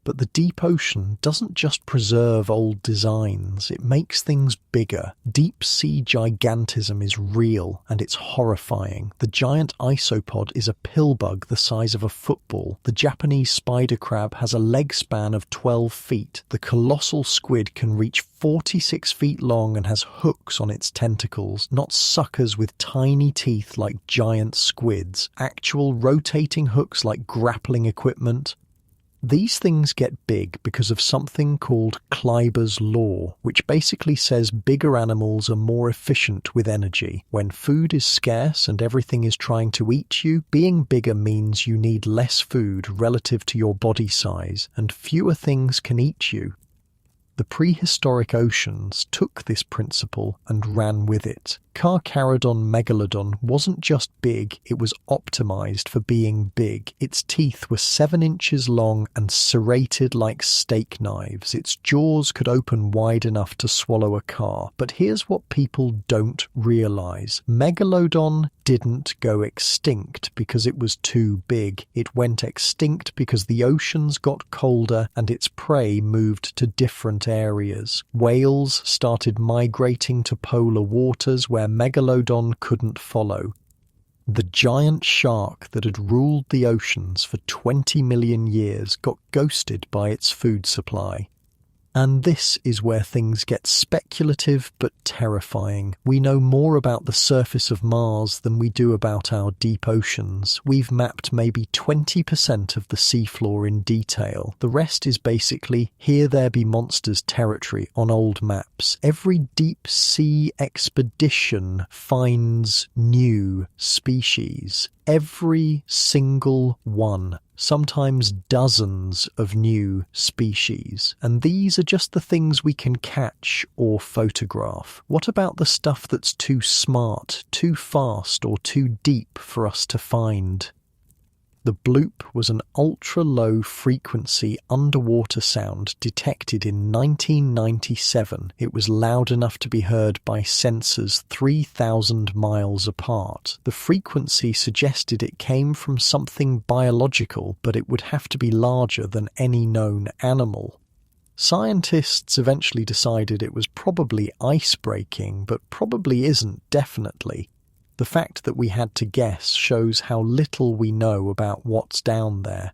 But the deep ocean doesn't just preserve old designs, it makes things bigger. Deep sea gigantism is real, and it's horrifying. The giant isopod is a pillbug the size of a football. The Japanese spider crab has a leg span of 12 feet. The colossal squid can reach 46 feet long and has hooks on its tentacles, not suckers with tiny teeth like giant squids. Actual rotating hooks like grappling equipment. These things get big because of something called Kleiber's law, which basically says bigger animals are more efficient with energy. When food is scarce and everything is trying to eat you, being bigger means you need less food relative to your body size, and fewer things can eat you. The prehistoric oceans took this principle and ran with it. Carcharodon megalodon wasn't just big, it was optimized for being big. Its teeth were 7 inches long and serrated like steak knives. Its jaws could open wide enough to swallow a car. But here's what people don't realize. Megalodon didn't go extinct because it was too big. It went extinct because the oceans got colder and its prey moved to different areas. Whales started migrating to polar waters where Megalodon couldn't follow. The giant shark that had ruled the oceans for 20 million years got ghosted by its food supply. And this is where things get speculative but terrifying. We know more about the surface of Mars than we do about our deep oceans. We've mapped maybe 20% of the seafloor in detail. The rest is basically here there be monsters territory on old maps. Every deep sea expedition finds new species. Every single one. Sometimes dozens of new species. And these are just the things we can catch or photograph. What about the stuff that's too smart, too fast, or too deep for us to find? The bloop was an ultra-low frequency underwater sound detected in 1997. It was loud enough to be heard by sensors 3,000 miles apart. The frequency suggested it came from something biological, but it would have to be larger than any known animal. Scientists eventually decided it was probably ice breaking, but probably isn't definitely. The fact that we had to guess shows how little we know about what's down there.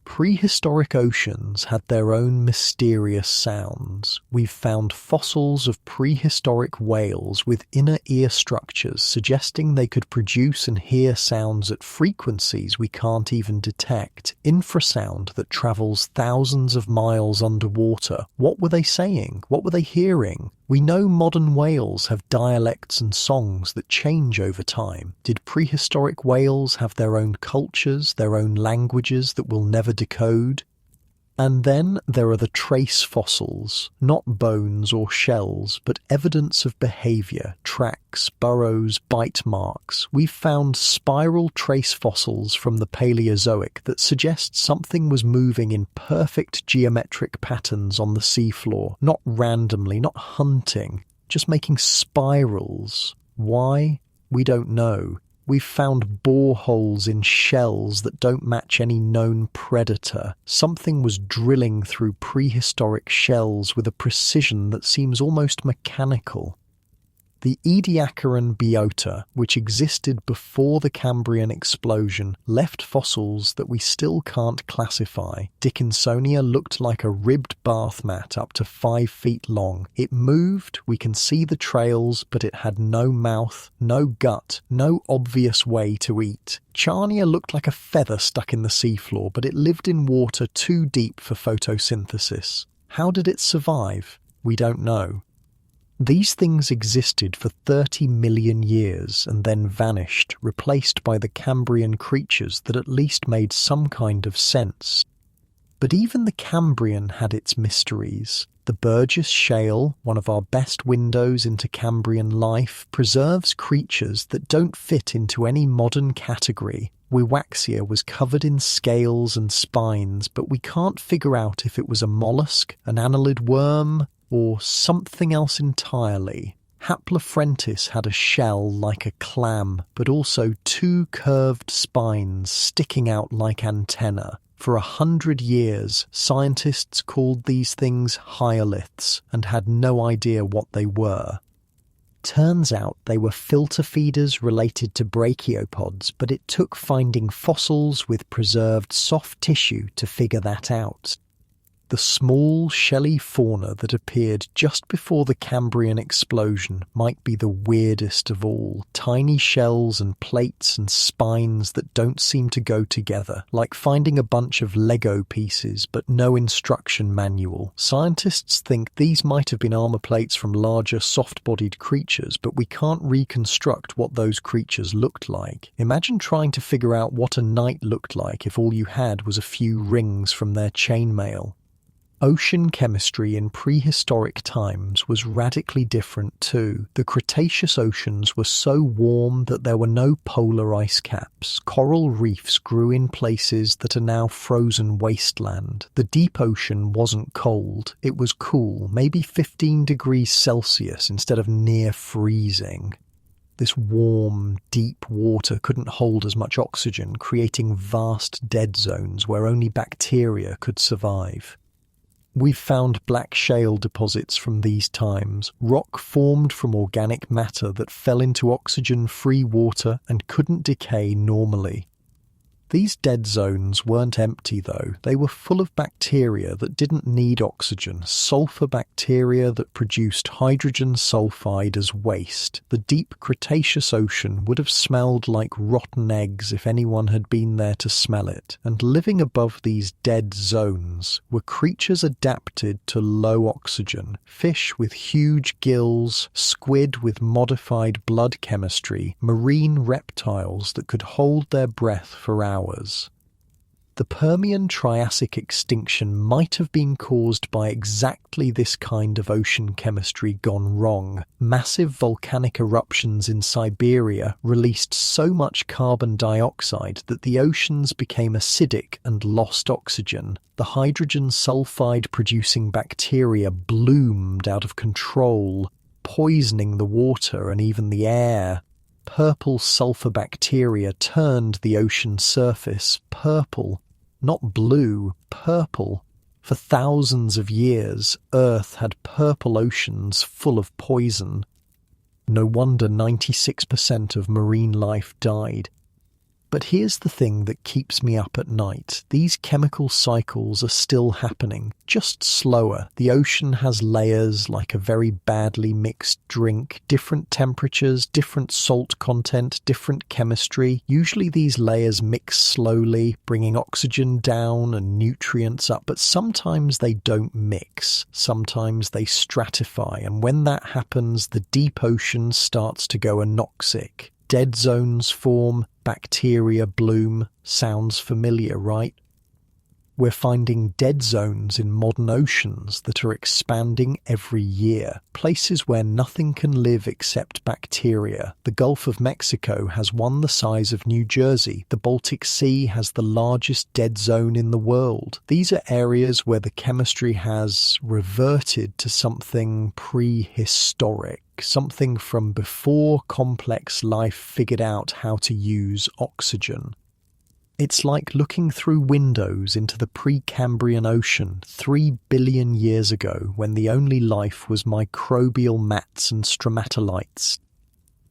Prehistoric oceans had their own mysterious sounds. We've found fossils of prehistoric whales with inner ear structures suggesting they could produce and hear sounds at frequencies we can't even detect. Infrasound that travels thousands of miles underwater. What were they saying? What were they hearing? We know modern whales have dialects and songs that change over time. Did prehistoric whales have their own cultures, their own languages that we'll never decode? And then there are the trace fossils, not bones or shells, but evidence of behaviour, tracks, burrows, bite marks. We've found spiral trace fossils from the Paleozoic that suggest something was moving in perfect geometric patterns on the seafloor, not randomly, not hunting, just making spirals. Why? We don't know. We've found boreholes in shells that don't match any known predator. Something was drilling through prehistoric shells with a precision that seems almost mechanical. The Ediacaran biota, which existed before the Cambrian explosion, left fossils that we still can't classify. Dickinsonia looked like a ribbed bath mat up to 5 feet long. It moved, we can see the trails, but it had no mouth, no gut, no obvious way to eat. Charnia looked like a feather stuck in the seafloor, but it lived in water too deep for photosynthesis. How did it survive? We don't know. These things existed for 30 million years and then vanished, replaced by the Cambrian creatures that at least made some kind of sense. But even the Cambrian had its mysteries. The Burgess Shale, one of our best windows into Cambrian life, preserves creatures that don't fit into any modern category. Wiwaxia was covered in scales and spines, but we can't figure out if it was a mollusk, an annelid worm, or something else entirely. Haplophrenitis had a shell like a clam, but also 2 curved spines sticking out like antennae. For 100 years, scientists called these things hyoliths and had no idea what they were. Turns out they were filter feeders related to brachiopods, but it took finding fossils with preserved soft tissue to figure that out. The small, shelly fauna that appeared just before the Cambrian explosion might be the weirdest of all. Tiny shells and plates and spines that don't seem to go together, like finding a bunch of Lego pieces but no instruction manual. Scientists think these might have been armor plates from larger, soft-bodied creatures, but we can't reconstruct what those creatures looked like. Imagine trying to figure out what a knight looked like if all you had was a few rings from their chainmail. Ocean chemistry in prehistoric times was radically different too. The Cretaceous oceans were so warm that there were no polar ice caps. Coral reefs grew in places that are now frozen wasteland. The deep ocean wasn't cold, it was cool, maybe 15 degrees Celsius instead of near freezing. This warm, deep water couldn't hold as much oxygen, creating vast dead zones where only bacteria could survive. We've found black shale deposits from these times, rock formed from organic matter that fell into oxygen-free water and couldn't decay normally. These dead zones weren't empty though, they were full of bacteria that didn't need oxygen, sulfur bacteria that produced hydrogen sulfide as waste. The deep Cretaceous ocean would have smelled like rotten eggs if anyone had been there to smell it, and living above these dead zones were creatures adapted to low oxygen, fish with huge gills, squid with modified blood chemistry, marine reptiles that could hold their breath for hours. The Permian-Triassic extinction might have been caused by exactly this kind of ocean chemistry gone wrong. Massive volcanic eruptions in Siberia released so much carbon dioxide that the oceans became acidic and lost oxygen. The hydrogen sulfide-producing bacteria bloomed out of control, poisoning the water and even the air. Purple sulfur bacteria turned the ocean surface purple, not blue, purple. For thousands of years, Earth had purple oceans full of poison. No wonder 96% of marine life died. But here's the thing that keeps me up at night. These chemical cycles are still happening, just slower. The ocean has layers like a very badly mixed drink, different temperatures, different salt content, different chemistry. Usually these layers mix slowly, bringing oxygen down and nutrients up, but sometimes they don't mix. Sometimes they stratify, and when that happens, the deep ocean starts to go anoxic. Dead zones form, bacteria bloom. Sounds familiar, right? We're finding dead zones in modern oceans that are expanding every year. Places where nothing can live except bacteria. The Gulf of Mexico has one the size of New Jersey. The Baltic Sea has the largest dead zone in the world. These are areas where the chemistry has reverted to something prehistoric. Something from before complex life figured out how to use oxygen. It's like looking through windows into the pre-Cambrian ocean 3 billion years ago when the only life was microbial mats and stromatolites.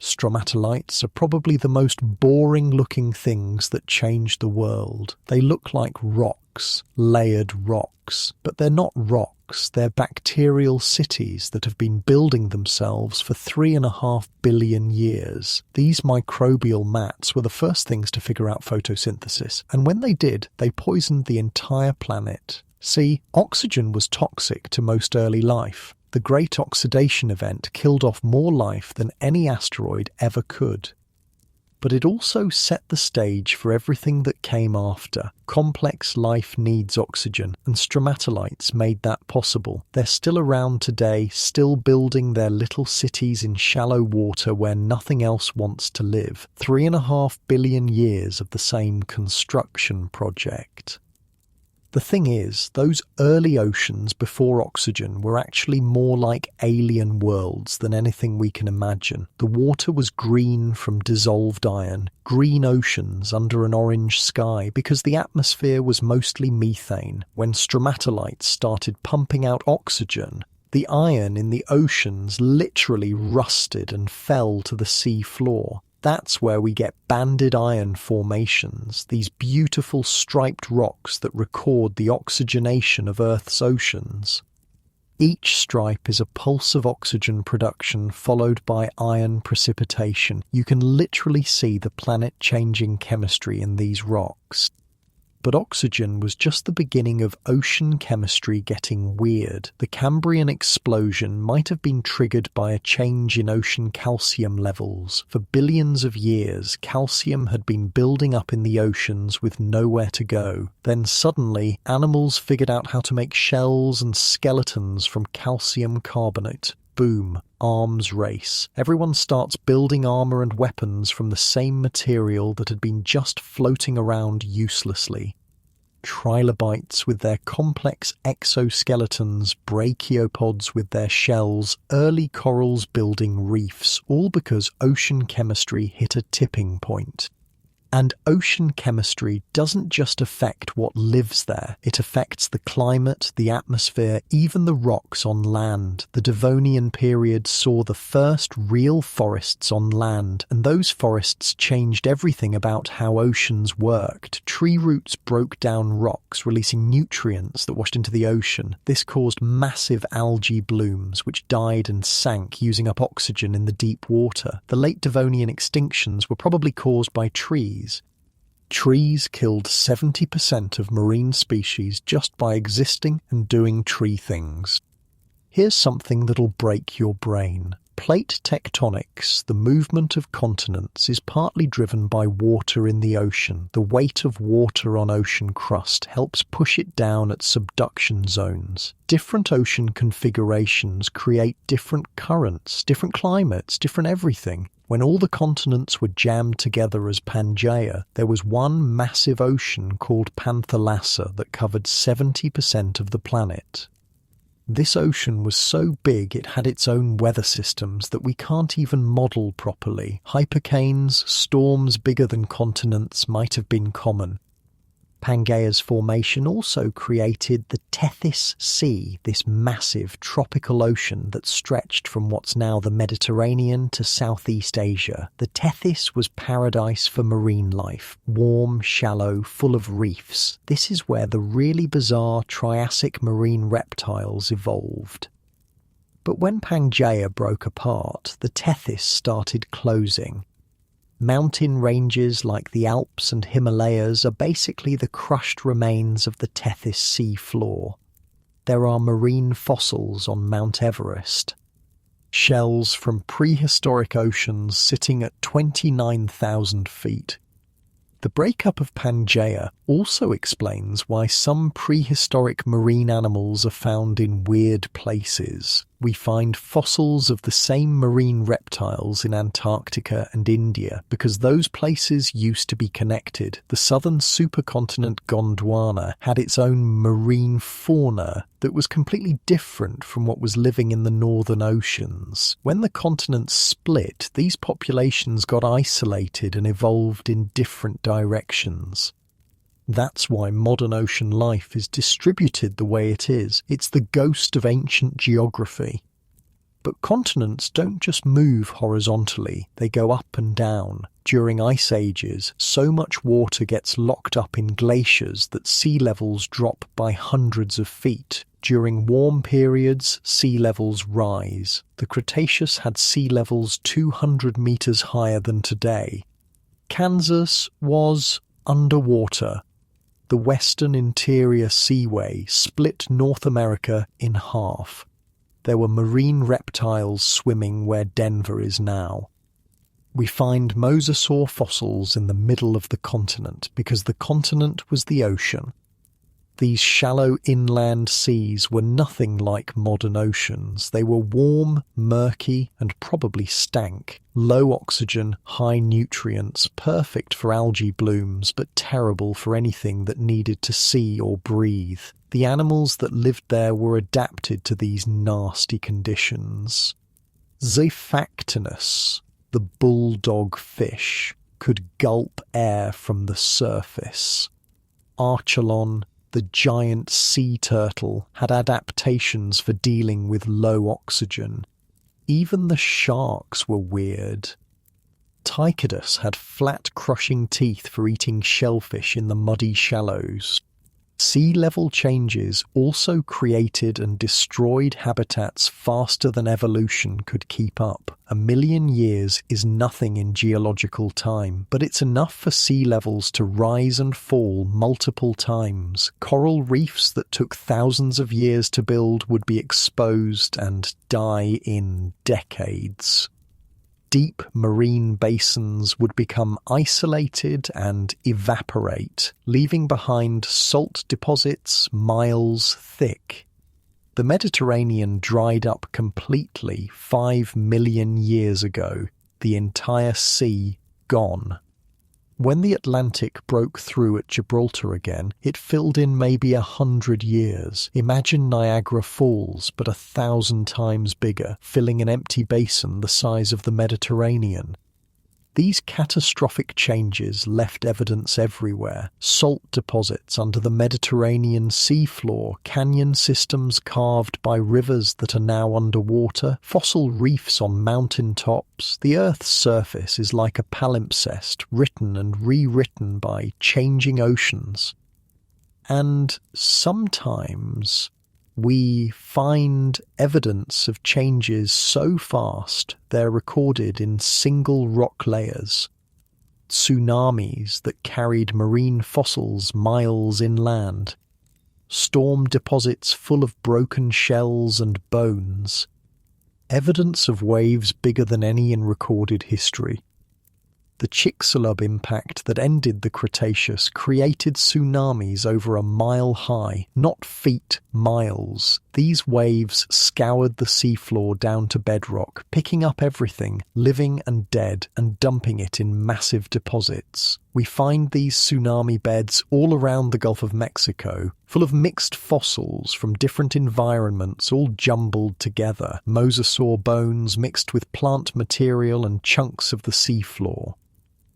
Stromatolites are probably the most boring-looking things that changed the world. They look like rocks, layered rocks, but they're not rocks, they're bacterial cities that have been building themselves for 3.5 billion years. These microbial mats were the first things to figure out photosynthesis, and when they did, they poisoned the entire planet. See, oxygen was toxic to most early life. The Great Oxidation Event killed off more life than any asteroid ever could. But it also set the stage for everything that came after. Complex life needs oxygen, and stromatolites made that possible. They're still around today, still building their little cities in shallow water where nothing else wants to live. 3.5 billion years of the same construction project. The thing is, those early oceans before oxygen were actually more like alien worlds than anything we can imagine. The water was green from dissolved iron, green oceans under an orange sky, because the atmosphere was mostly methane. When stromatolites started pumping out oxygen, the iron in the oceans literally rusted and fell to the sea floor. That's where we get banded iron formations, these beautiful striped rocks that record the oxygenation of Earth's oceans. Each stripe is a pulse of oxygen production followed by iron precipitation. You can literally see the planet-changing chemistry in these rocks. But oxygen was just the beginning of ocean chemistry getting weird. The Cambrian explosion might have been triggered by a change in ocean calcium levels. For billions of years, calcium had been building up in the oceans with nowhere to go. Then suddenly, animals figured out how to make shells and skeletons from calcium carbonate. Boom. Arms race. Everyone starts building armor and weapons from the same material that had been just floating around uselessly. Trilobites with their complex exoskeletons, brachiopods with their shells, early corals building reefs, all because ocean chemistry hit a tipping point. And ocean chemistry doesn't just affect what lives there, it affects the climate, the atmosphere, even the rocks on land. The Devonian period saw the first real forests on land, and those forests changed everything about how oceans worked. Tree roots broke down rocks, releasing nutrients that washed into the ocean. This caused massive algae blooms, which died and sank, using up oxygen in the deep water. The late Devonian extinctions were probably caused by trees. Trees killed 70% of marine species just by existing and doing tree things. Here's something that'll break your brain. Plate tectonics, the movement of continents, is partly driven by water in the ocean. The weight of water on ocean crust helps push it down at subduction zones. Different ocean configurations create different currents, different climates, different everything. When all the continents were jammed together as Pangaea, there was one massive ocean called Panthalassa that covered 70% of the planet. This ocean was so big it had its own weather systems that we can't even model properly. Hypercanes, storms bigger than continents might have been common. Pangaea's formation also created the Tethys Sea, this massive tropical ocean that stretched from what's now the Mediterranean to Southeast Asia. The Tethys was paradise for marine life, warm, shallow, full of reefs. This is where the really bizarre Triassic marine reptiles evolved. But when Pangaea broke apart, the Tethys started closing. Mountain ranges like the Alps and Himalayas are basically the crushed remains of the Tethys sea floor. There are marine fossils on Mount Everest. Shells from prehistoric oceans sitting at 29,000 feet. The breakup of Pangaea also explains why some prehistoric marine animals are found in weird places. We find fossils of the same marine reptiles in Antarctica and India because those places used to be connected. The southern supercontinent Gondwana had its own marine fauna that was completely different from what was living in the northern oceans. When the continents split, these populations got isolated and evolved in different directions. That's why modern ocean life is distributed the way it is. It's the ghost of ancient geography. But continents don't just move horizontally, they go up and down. During ice ages, so much water gets locked up in glaciers that sea levels drop by hundreds of feet. During warm periods, sea levels rise. The Cretaceous had sea levels 200 meters higher than today. Kansas was underwater. The Western Interior Seaway split North America in half. There were marine reptiles swimming where Denver is now. We find mosasaur fossils in the middle of the continent because the continent was the ocean. These shallow inland seas were nothing like modern oceans. They were warm, murky, and probably stank. Low oxygen, high nutrients, perfect for algae blooms, but terrible for anything that needed to see or breathe. The animals that lived there were adapted to these nasty conditions. Zephactinus, the bulldog fish, could gulp air from the surface. Archelon, the giant sea turtle, had adaptations for dealing with low oxygen. Even the sharks were weird. Tychidus had flat, crushing teeth for eating shellfish in the muddy shallows. Sea level changes also created and destroyed habitats faster than evolution could keep up. 1 million years is nothing in geological time, but it's enough for sea levels to rise and fall multiple times. Coral reefs that took thousands of years to build would be exposed and die in decades. Deep marine basins would become isolated and evaporate, leaving behind salt deposits miles thick. The Mediterranean dried up completely 5 million years ago, the entire sea gone. When the Atlantic broke through at Gibraltar again, it filled in maybe 100 years. Imagine Niagara Falls, but 1,000 times bigger, filling an empty basin the size of the Mediterranean. These catastrophic changes left evidence everywhere. Salt deposits under the Mediterranean seafloor, canyon systems carved by rivers that are now underwater, fossil reefs on mountain tops. The Earth's surface is like a palimpsest written and rewritten by changing oceans. And sometimes we find evidence of changes so fast they're recorded in single rock layers. Tsunamis that carried marine fossils miles inland. Storm deposits full of broken shells and bones. Evidence of waves bigger than any in recorded history. The Chicxulub impact that ended the Cretaceous created tsunamis over 1 mile high, not feet, miles. These waves scoured the seafloor down to bedrock, picking up everything, living and dead, and dumping it in massive deposits. We find these tsunami beds all around the Gulf of Mexico, full of mixed fossils from different environments all jumbled together, mosasaur bones mixed with plant material and chunks of the seafloor.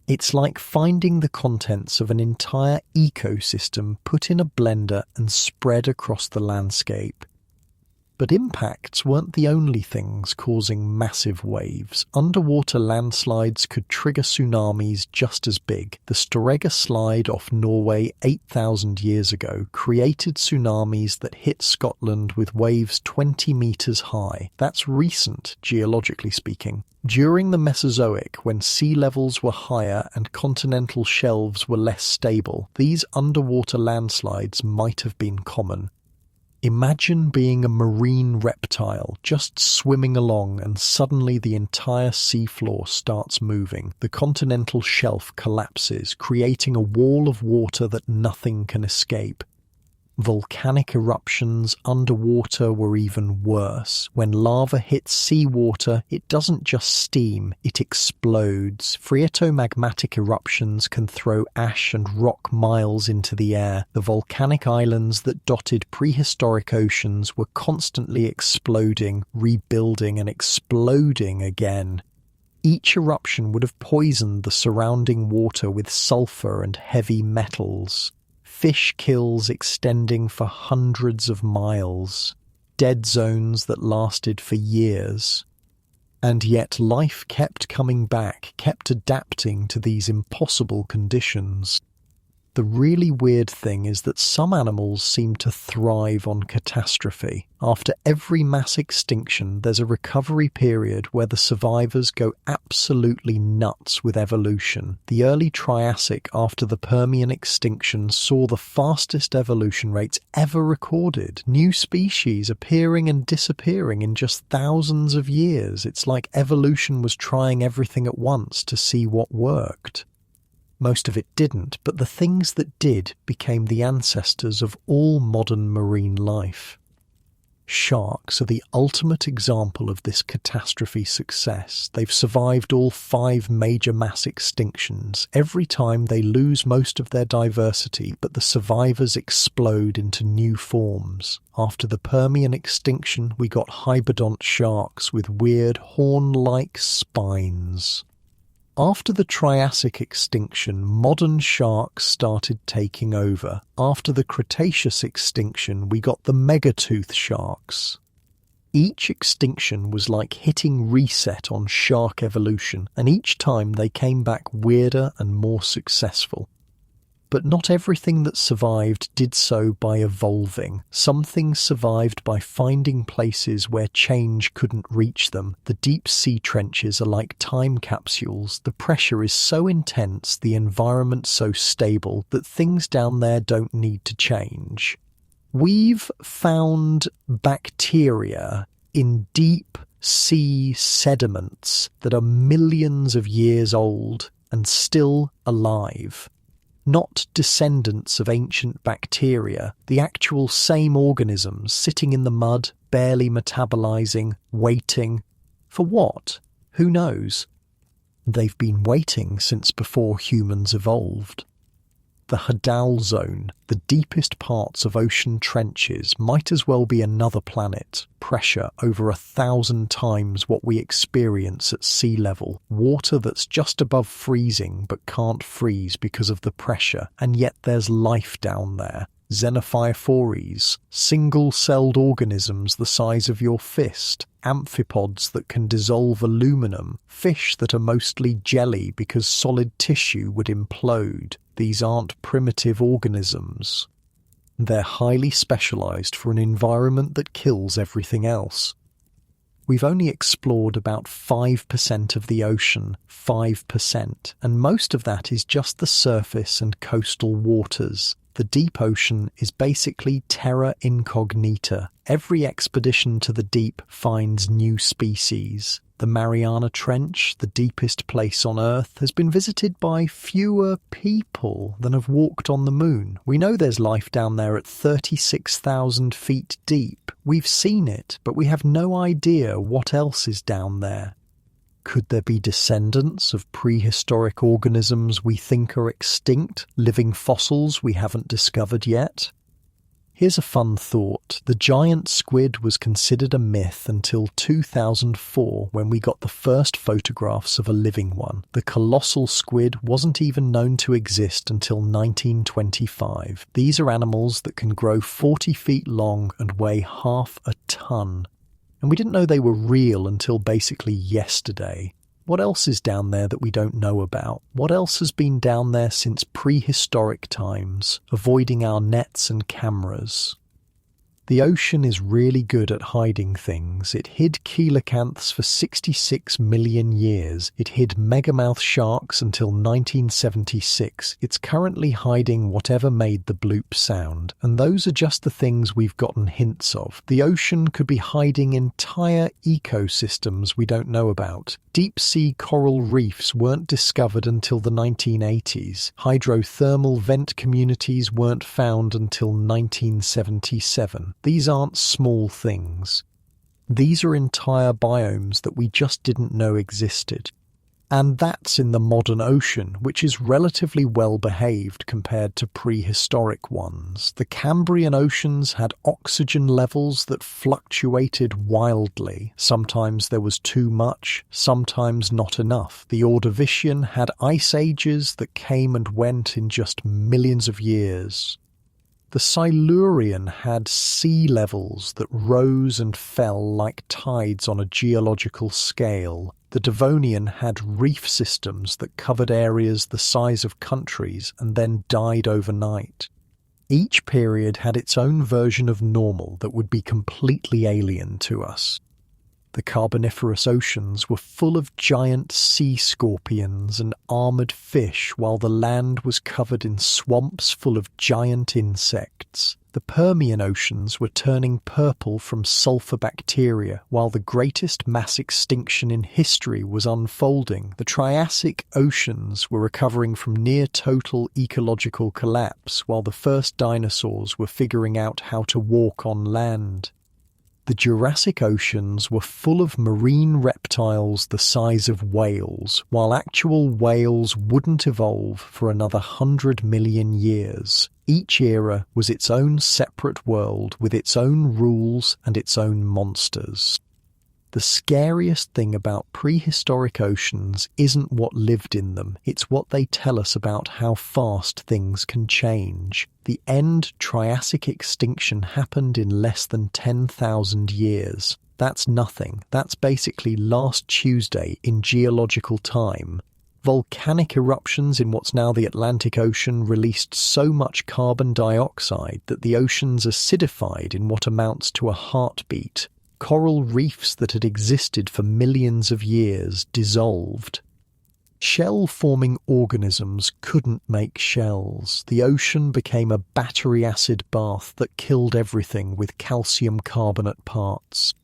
It's like finding the contents of an entire ecosystem put in a blender and spread across the landscape. But impacts weren't the only things causing massive waves. Underwater landslides could trigger tsunamis just as big. The Storegga slide off Norway 8,000 years ago created tsunamis that hit Scotland with waves 20 metres high. That's recent, geologically speaking. During the Mesozoic, when sea levels were higher and continental shelves were less stable, these underwater landslides might have been common. Imagine being a marine reptile just swimming along and suddenly the entire seafloor starts moving. The continental shelf collapses, creating a wall of water that nothing can escape. Volcanic eruptions underwater were even worse. When lava hits seawater, it doesn't just steam, it explodes. Phreatomagmatic eruptions can throw ash and rock miles into the air. The volcanic islands that dotted prehistoric oceans were constantly exploding, rebuilding, and exploding again. Each eruption would have poisoned the surrounding water with sulfur and heavy metals. Fish kills extending for hundreds of miles, dead zones that lasted for years. And yet life kept coming back, kept adapting to these impossible conditions. The really weird thing is that some animals seem to thrive on catastrophe. After every mass extinction, there's a recovery period where the survivors go absolutely nuts with evolution. The early Triassic after the Permian extinction saw the fastest evolution rates ever recorded. New species appearing and disappearing in just thousands of years. It's like evolution was trying everything at once to see what worked. Most of it didn't, but the things that did became the ancestors of all modern marine life. Sharks are the ultimate example of this catastrophe success. They've survived all 5 major mass extinctions. Every time they lose most of their diversity, but the survivors explode into new forms. After the Permian extinction, we got hybodont sharks with weird horn-like spines. After the Triassic extinction, modern sharks started taking over. After the Cretaceous extinction, we got the megatooth sharks. Each extinction was like hitting reset on shark evolution, and each time they came back weirder and more successful. But not everything that survived did so by evolving. Some things survived by finding places where change couldn't reach them. The deep sea trenches are like time capsules. The pressure is so intense, the environment so stable, that things down there don't need to change. We've found bacteria in deep sea sediments that are millions of years old and still alive. Not descendants of ancient bacteria, the actual same organisms sitting in the mud, barely metabolizing, waiting. For what? Who knows? They've been waiting since before humans evolved. The Hadal Zone, the deepest parts of ocean trenches, might as well be another planet. Pressure over 1,000 times what we experience at sea level. Water that's just above freezing but can't freeze because of the pressure, and yet there's life down there. Xenophyophores, single-celled organisms the size of your fist, amphipods that can dissolve aluminum, fish that are mostly jelly because solid tissue would implode. These aren't primitive organisms. They're highly specialized for an environment that kills everything else. We've only explored about 5% of the ocean, 5%, and most of that is just the surface and coastal waters. The deep ocean is basically terra incognita. Every expedition to the deep finds new species. The Mariana Trench, the deepest place on Earth, has been visited by fewer people than have walked on the moon. We know there's life down there at 36,000 feet deep. We've seen it, but we have no idea what else is down there. Could there be descendants of prehistoric organisms we think are extinct, living fossils we haven't discovered yet? Here's a fun thought. The giant squid was considered a myth until 2004 when we got the first photographs of a living one. The colossal squid wasn't even known to exist until 1925. These are animals that can grow 40 feet long and weigh half a ton. And we didn't know they were real until basically yesterday. What else is down there that we don't know about? What else has been down there since prehistoric times, avoiding our nets and cameras? The ocean is really good at hiding things. It hid coelacanths for 66 million years. It hid megamouth sharks until 1976. It's currently hiding whatever made the bloop sound. And those are just the things we've gotten hints of. The ocean could be hiding entire ecosystems we don't know about. Deep-sea coral reefs weren't discovered until the 1980s. Hydrothermal vent communities weren't found until 1977. These aren't small things. These are entire biomes that we just didn't know existed. And that's in the modern ocean, which is relatively well behaved compared to prehistoric ones. The Cambrian oceans had oxygen levels that fluctuated wildly. Sometimes there was too much, sometimes not enough. The Ordovician had ice ages that came and went in just millions of years. The Silurian had sea levels that rose and fell like tides on a geological scale. The Devonian had reef systems that covered areas the size of countries and then died overnight. Each period had its own version of normal that would be completely alien to us. The Carboniferous oceans were full of giant sea scorpions and armoured fish, while the land was covered in swamps full of giant insects. The Permian oceans were turning purple from sulfur bacteria, while the greatest mass extinction in history was unfolding. The Triassic oceans were recovering from near-total ecological collapse, while the first dinosaurs were figuring out how to walk on land. The Jurassic oceans were full of marine reptiles the size of whales, while actual whales wouldn't evolve for another 100 million years. Each era was its own separate world with its own rules and its own monsters. The scariest thing about prehistoric oceans isn't what lived in them, it's what they tell us about how fast things can change. The end Triassic extinction happened in less than 10,000 years. That's nothing. That's basically last Tuesday in geological time. Volcanic eruptions in what's now the Atlantic Ocean released so much carbon dioxide that the oceans acidified in what amounts to a heartbeat. Coral reefs that had existed for millions of years dissolved. Shell-forming organisms couldn't make shells. The ocean became a battery acid bath that killed everything with calcium carbonate parts.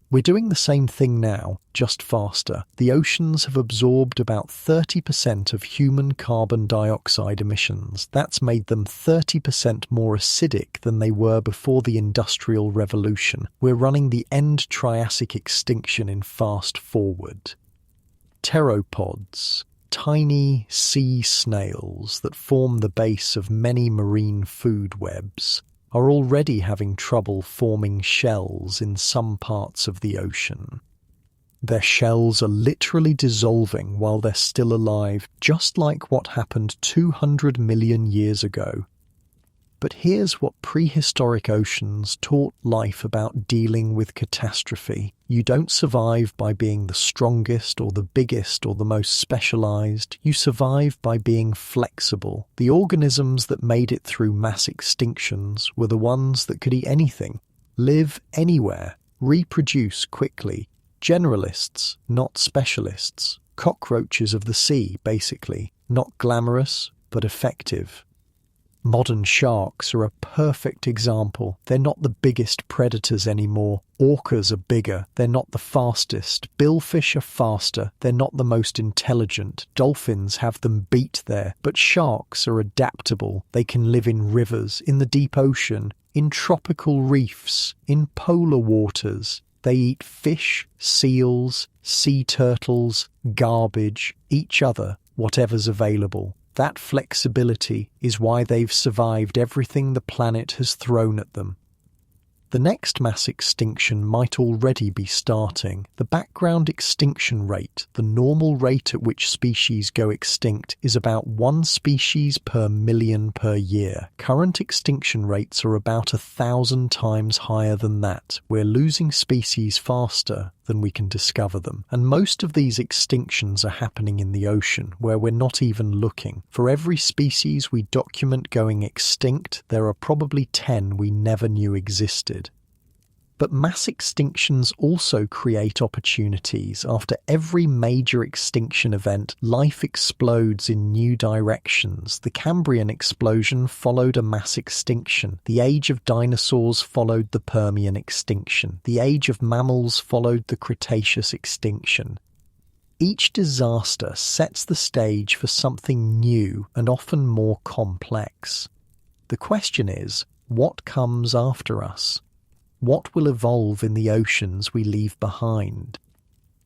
We're doing the same thing now, just faster. The oceans have absorbed about 30% of human carbon dioxide emissions. That's made them 30% more acidic than they were before the Industrial Revolution. We're running the end Triassic extinction in fast forward. Pteropods, tiny sea snails that form the base of many marine food webs, are already having trouble forming shells in some parts of the ocean. Their shells are literally dissolving while they're still alive, just like what happened 200 million years ago. But here's what prehistoric oceans taught life about dealing with catastrophe. You don't survive by being the strongest or the biggest or the most specialized. You survive by being flexible. The organisms that made it through mass extinctions were the ones that could eat anything, live anywhere, reproduce quickly. Generalists, not specialists. Cockroaches of the sea, basically. Not glamorous, but effective. Modern sharks are a perfect example. They're not the biggest predators anymore. Orcas are bigger. They're not the fastest. Billfish are faster. They're not the most intelligent. Dolphins have them beat there. But sharks are adaptable. They can live in rivers, in the deep ocean, in tropical reefs, in polar waters. They eat fish, seals, sea turtles, garbage, each other, whatever's available. That flexibility is why they've survived everything the planet has thrown at them. The next mass extinction might already be starting. The background extinction rate, the normal rate at which species go extinct, is about 1 species per million per year. Current extinction rates are about 1,000 times higher than that. We're losing species faster than we can discover them. And most of these extinctions are happening in the ocean, where we're not even looking. For every species we document going extinct, there are probably 10 we never knew existed. But mass extinctions also create opportunities. After every major extinction event, life explodes in new directions. The Cambrian explosion followed a mass extinction. The age of dinosaurs followed the Permian extinction. The age of mammals followed the Cretaceous extinction. Each disaster sets the stage for something new and often more complex. The question is, what comes after us? What will evolve in the oceans we leave behind?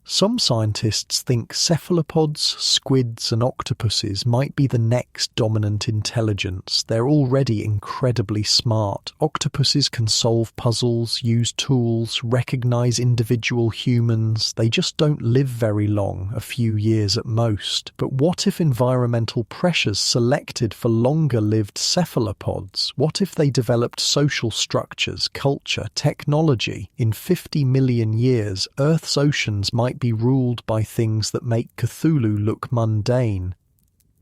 Some scientists think cephalopods, squids and octopuses might be the next dominant intelligence. They're already incredibly smart. Octopuses can solve puzzles, use tools, recognize individual humans. They just don't live very long, a few years at most. But what if environmental pressures selected for longer-lived cephalopods? What if they developed social structures, culture, technology? In 50 million years, Earth's oceans might might be ruled by things that make Cthulhu look mundane.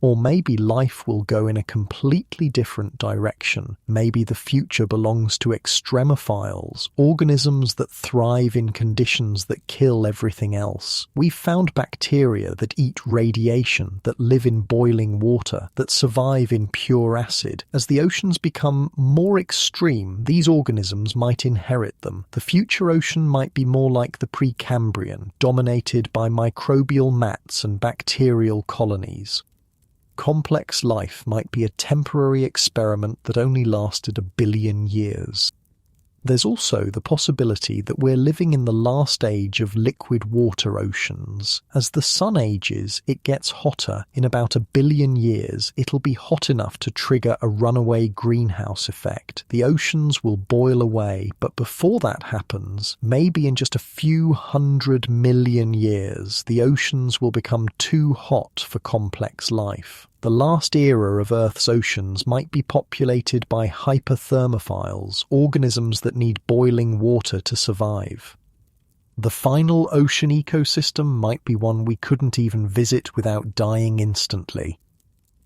Or maybe life will go in a completely different direction. Maybe the future belongs to extremophiles, organisms that thrive in conditions that kill everything else. We've found bacteria that eat radiation, that live in boiling water, that survive in pure acid. As the oceans become more extreme, these organisms might inherit them. The future ocean might be more like the Precambrian, dominated by microbial mats and bacterial colonies. Complex life might be a temporary experiment that only lasted 1 billion years. There's also the possibility that we're living in the last age of liquid water oceans. As the sun ages, it gets hotter. In about 1 billion years, it'll be hot enough to trigger a runaway greenhouse effect. The oceans will boil away, but before that happens, maybe in just a few 100 million years, the oceans will become too hot for complex life. The last era of Earth's oceans might be populated by hyperthermophiles, organisms that need boiling water to survive. The final ocean ecosystem might be one we couldn't even visit without dying instantly.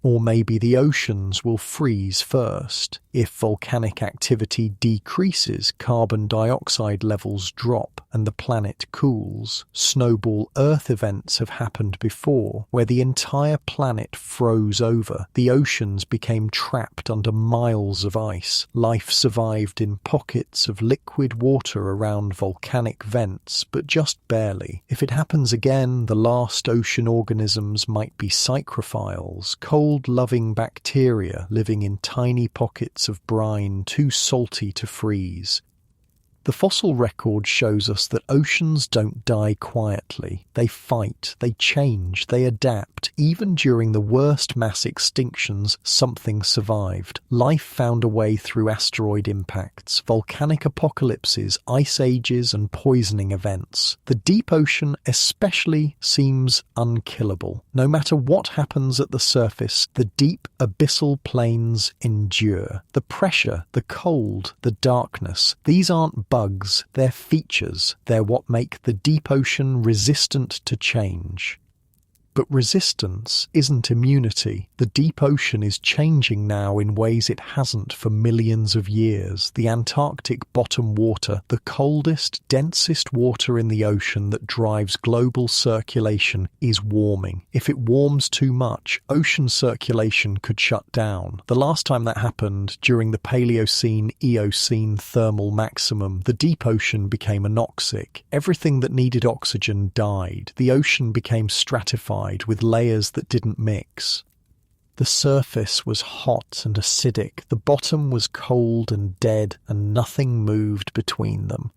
Or maybe the oceans will freeze first. If volcanic activity decreases, carbon dioxide levels drop and the planet cools. Snowball Earth events have happened before, where the entire planet froze over. The oceans became trapped under miles of ice. Life survived in pockets of liquid water around volcanic vents, but just barely. If it happens again, the last ocean organisms might be psychrophiles, cold-loving bacteria living in tiny pockets of brine too salty to freeze. The fossil record shows us that oceans don't die quietly. They fight, they change, they adapt. Even during the worst mass extinctions, something survived. Life found a way through asteroid impacts, volcanic apocalypses, ice ages, and poisoning events. The deep ocean especially seems unkillable. No matter what happens at the surface, the deep abyssal plains endure. The pressure, the cold, the darkness, these aren't bugs, they're features. They're what make the deep ocean resistant to change. But resistance isn't immunity. The deep ocean is changing now in ways it hasn't for millions of years. The Antarctic bottom water, the coldest, densest water in the ocean that drives global circulation, is warming. If it warms too much, ocean circulation could shut down. The last time that happened, during the Paleocene-Eocene thermal maximum, the deep ocean became anoxic. Everything that needed oxygen died. The ocean became stratified, with layers that didn't mix. The surface was hot and acidic, the bottom was cold and dead, and nothing moved between them.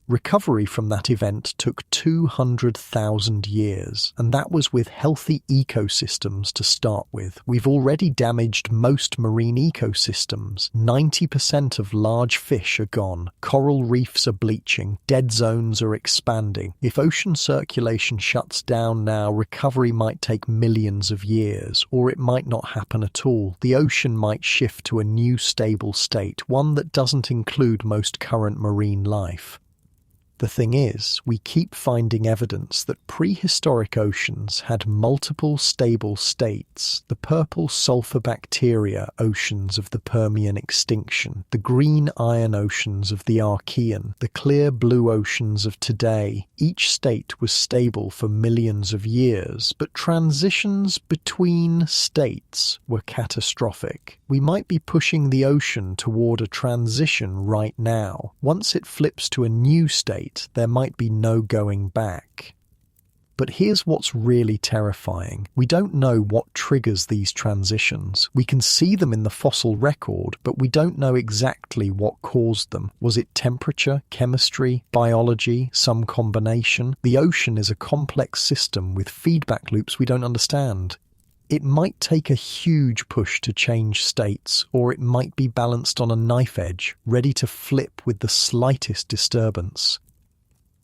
Recovery from that event took 200,000 years, and that was with healthy ecosystems to start with. We've already damaged most marine ecosystems. 90% of large fish are gone. Coral reefs are bleaching. Dead zones are expanding. If ocean circulation shuts down now, recovery might take millions of years, or it might not happen at all. The ocean might shift to a new stable state, one that doesn't include most current marine life. The thing is, we keep finding evidence that prehistoric oceans had multiple stable states: the purple sulfur bacteria oceans of the Permian extinction, the green iron oceans of the Archean, the clear blue oceans of today. Each state was stable for millions of years, but transitions between states were catastrophic. We might be pushing the ocean toward a transition right now. Once it flips to a new state, there might be no going back. But here's what's really terrifying. We don't know what triggers these transitions. We can see them in the fossil record, but we don't know exactly what caused them. Was it temperature, chemistry, biology, some combination? The ocean is a complex system with feedback loops we don't understand. It might take a huge push to change states, or it might be balanced on a knife edge, ready to flip with the slightest disturbance.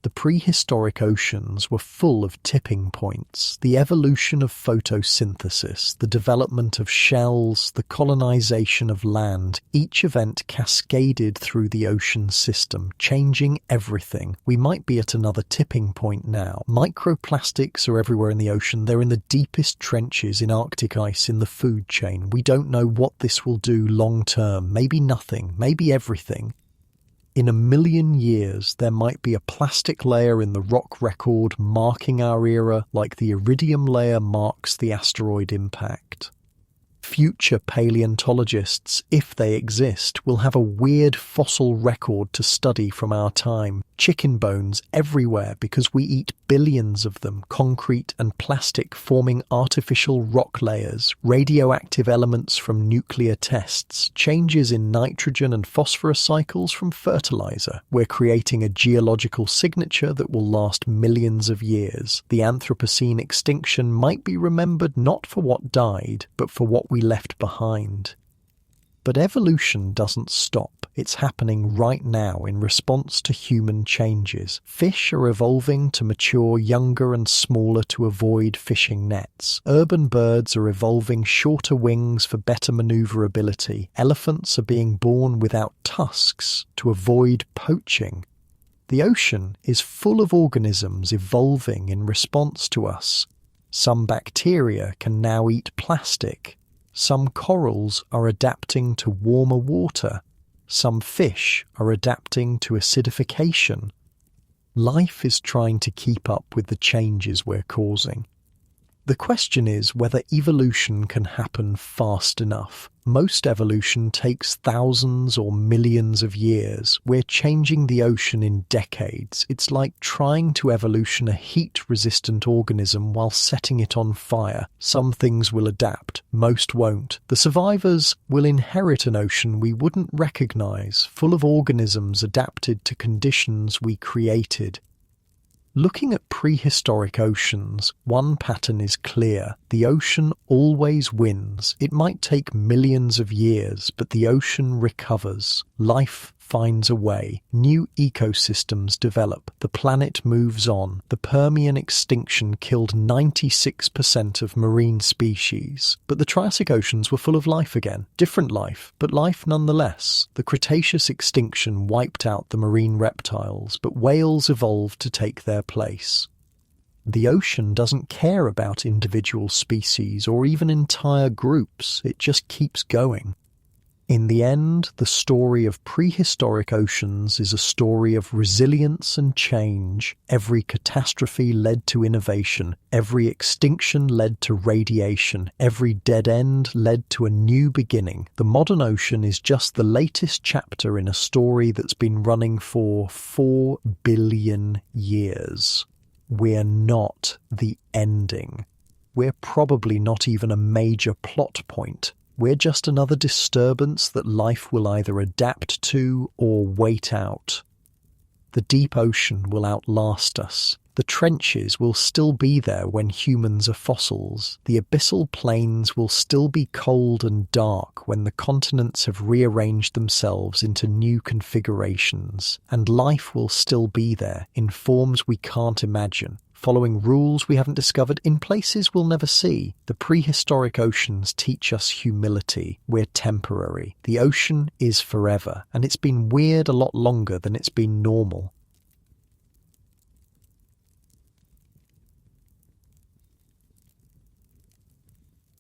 The prehistoric oceans were full of tipping points, the evolution of photosynthesis, the development of shells, the colonization of land. Each event cascaded through the ocean system, changing everything. We might be at another tipping point now. Microplastics are everywhere in the ocean. They're in the deepest trenches in Arctic ice in the food chain. We don't know what this will do long term. Maybe nothing, maybe everything. In 1 million years, there might be a plastic layer in the rock record marking our era like the iridium layer marks the asteroid impact. Future paleontologists, if they exist, will have a weird fossil record to study from our time. Chicken bones everywhere because we eat billions of them, concrete and plastic forming artificial rock layers, radioactive elements from nuclear tests, changes in nitrogen and phosphorus cycles from fertilizer. We're creating a geological signature that will last millions of years. The Anthropocene extinction might be remembered not for what died, but for what we left behind. But evolution doesn't stop. It's happening right now in response to human changes. Fish are evolving to mature younger and smaller to avoid fishing nets. Urban birds are evolving shorter wings for better maneuverability. Elephants are being born without tusks to avoid poaching. The ocean is full of organisms evolving in response to us. Some bacteria can now eat plastic. Some corals are adapting to warmer water. Some fish are adapting to acidification. Life is trying to keep up with the changes we're causing. The question is whether evolution can happen fast enough. Most evolution takes thousands or millions of years. We're changing the ocean in decades. It's like trying to evolution a heat-resistant organism while setting it on fire. Some things will adapt, most won't. The survivors will inherit an ocean we wouldn't recognize, full of organisms adapted to conditions we created. Looking at prehistoric oceans, one pattern is clear. The ocean always wins. It might take millions of years, but the ocean recovers. Life finds a way. New ecosystems develop. The planet moves on. The Permian extinction killed 96% of marine species. But the Triassic oceans were full of life again. Different life, but life nonetheless. The Cretaceous extinction wiped out the marine reptiles, but whales evolved to take their place. The ocean doesn't care about individual species or even entire groups. It just keeps going. In the end, the story of prehistoric oceans is a story of resilience and change. Every catastrophe led to innovation. Every extinction led to radiation. Every dead end led to a new beginning. The modern ocean is just the latest chapter in a story that's been running for 4 billion years. We're not the ending. We're probably not even a major plot point. We're just another disturbance that life will either adapt to or wait out. The deep ocean will outlast us. The trenches will still be there when humans are fossils. The abyssal plains will still be cold and dark when the continents have rearranged themselves into new configurations. And life will still be there in forms we can't imagine, following rules we haven't discovered in places we'll never see. The prehistoric oceans teach us humility. We're temporary. The ocean is forever, and it's been weird a lot longer than it's been normal.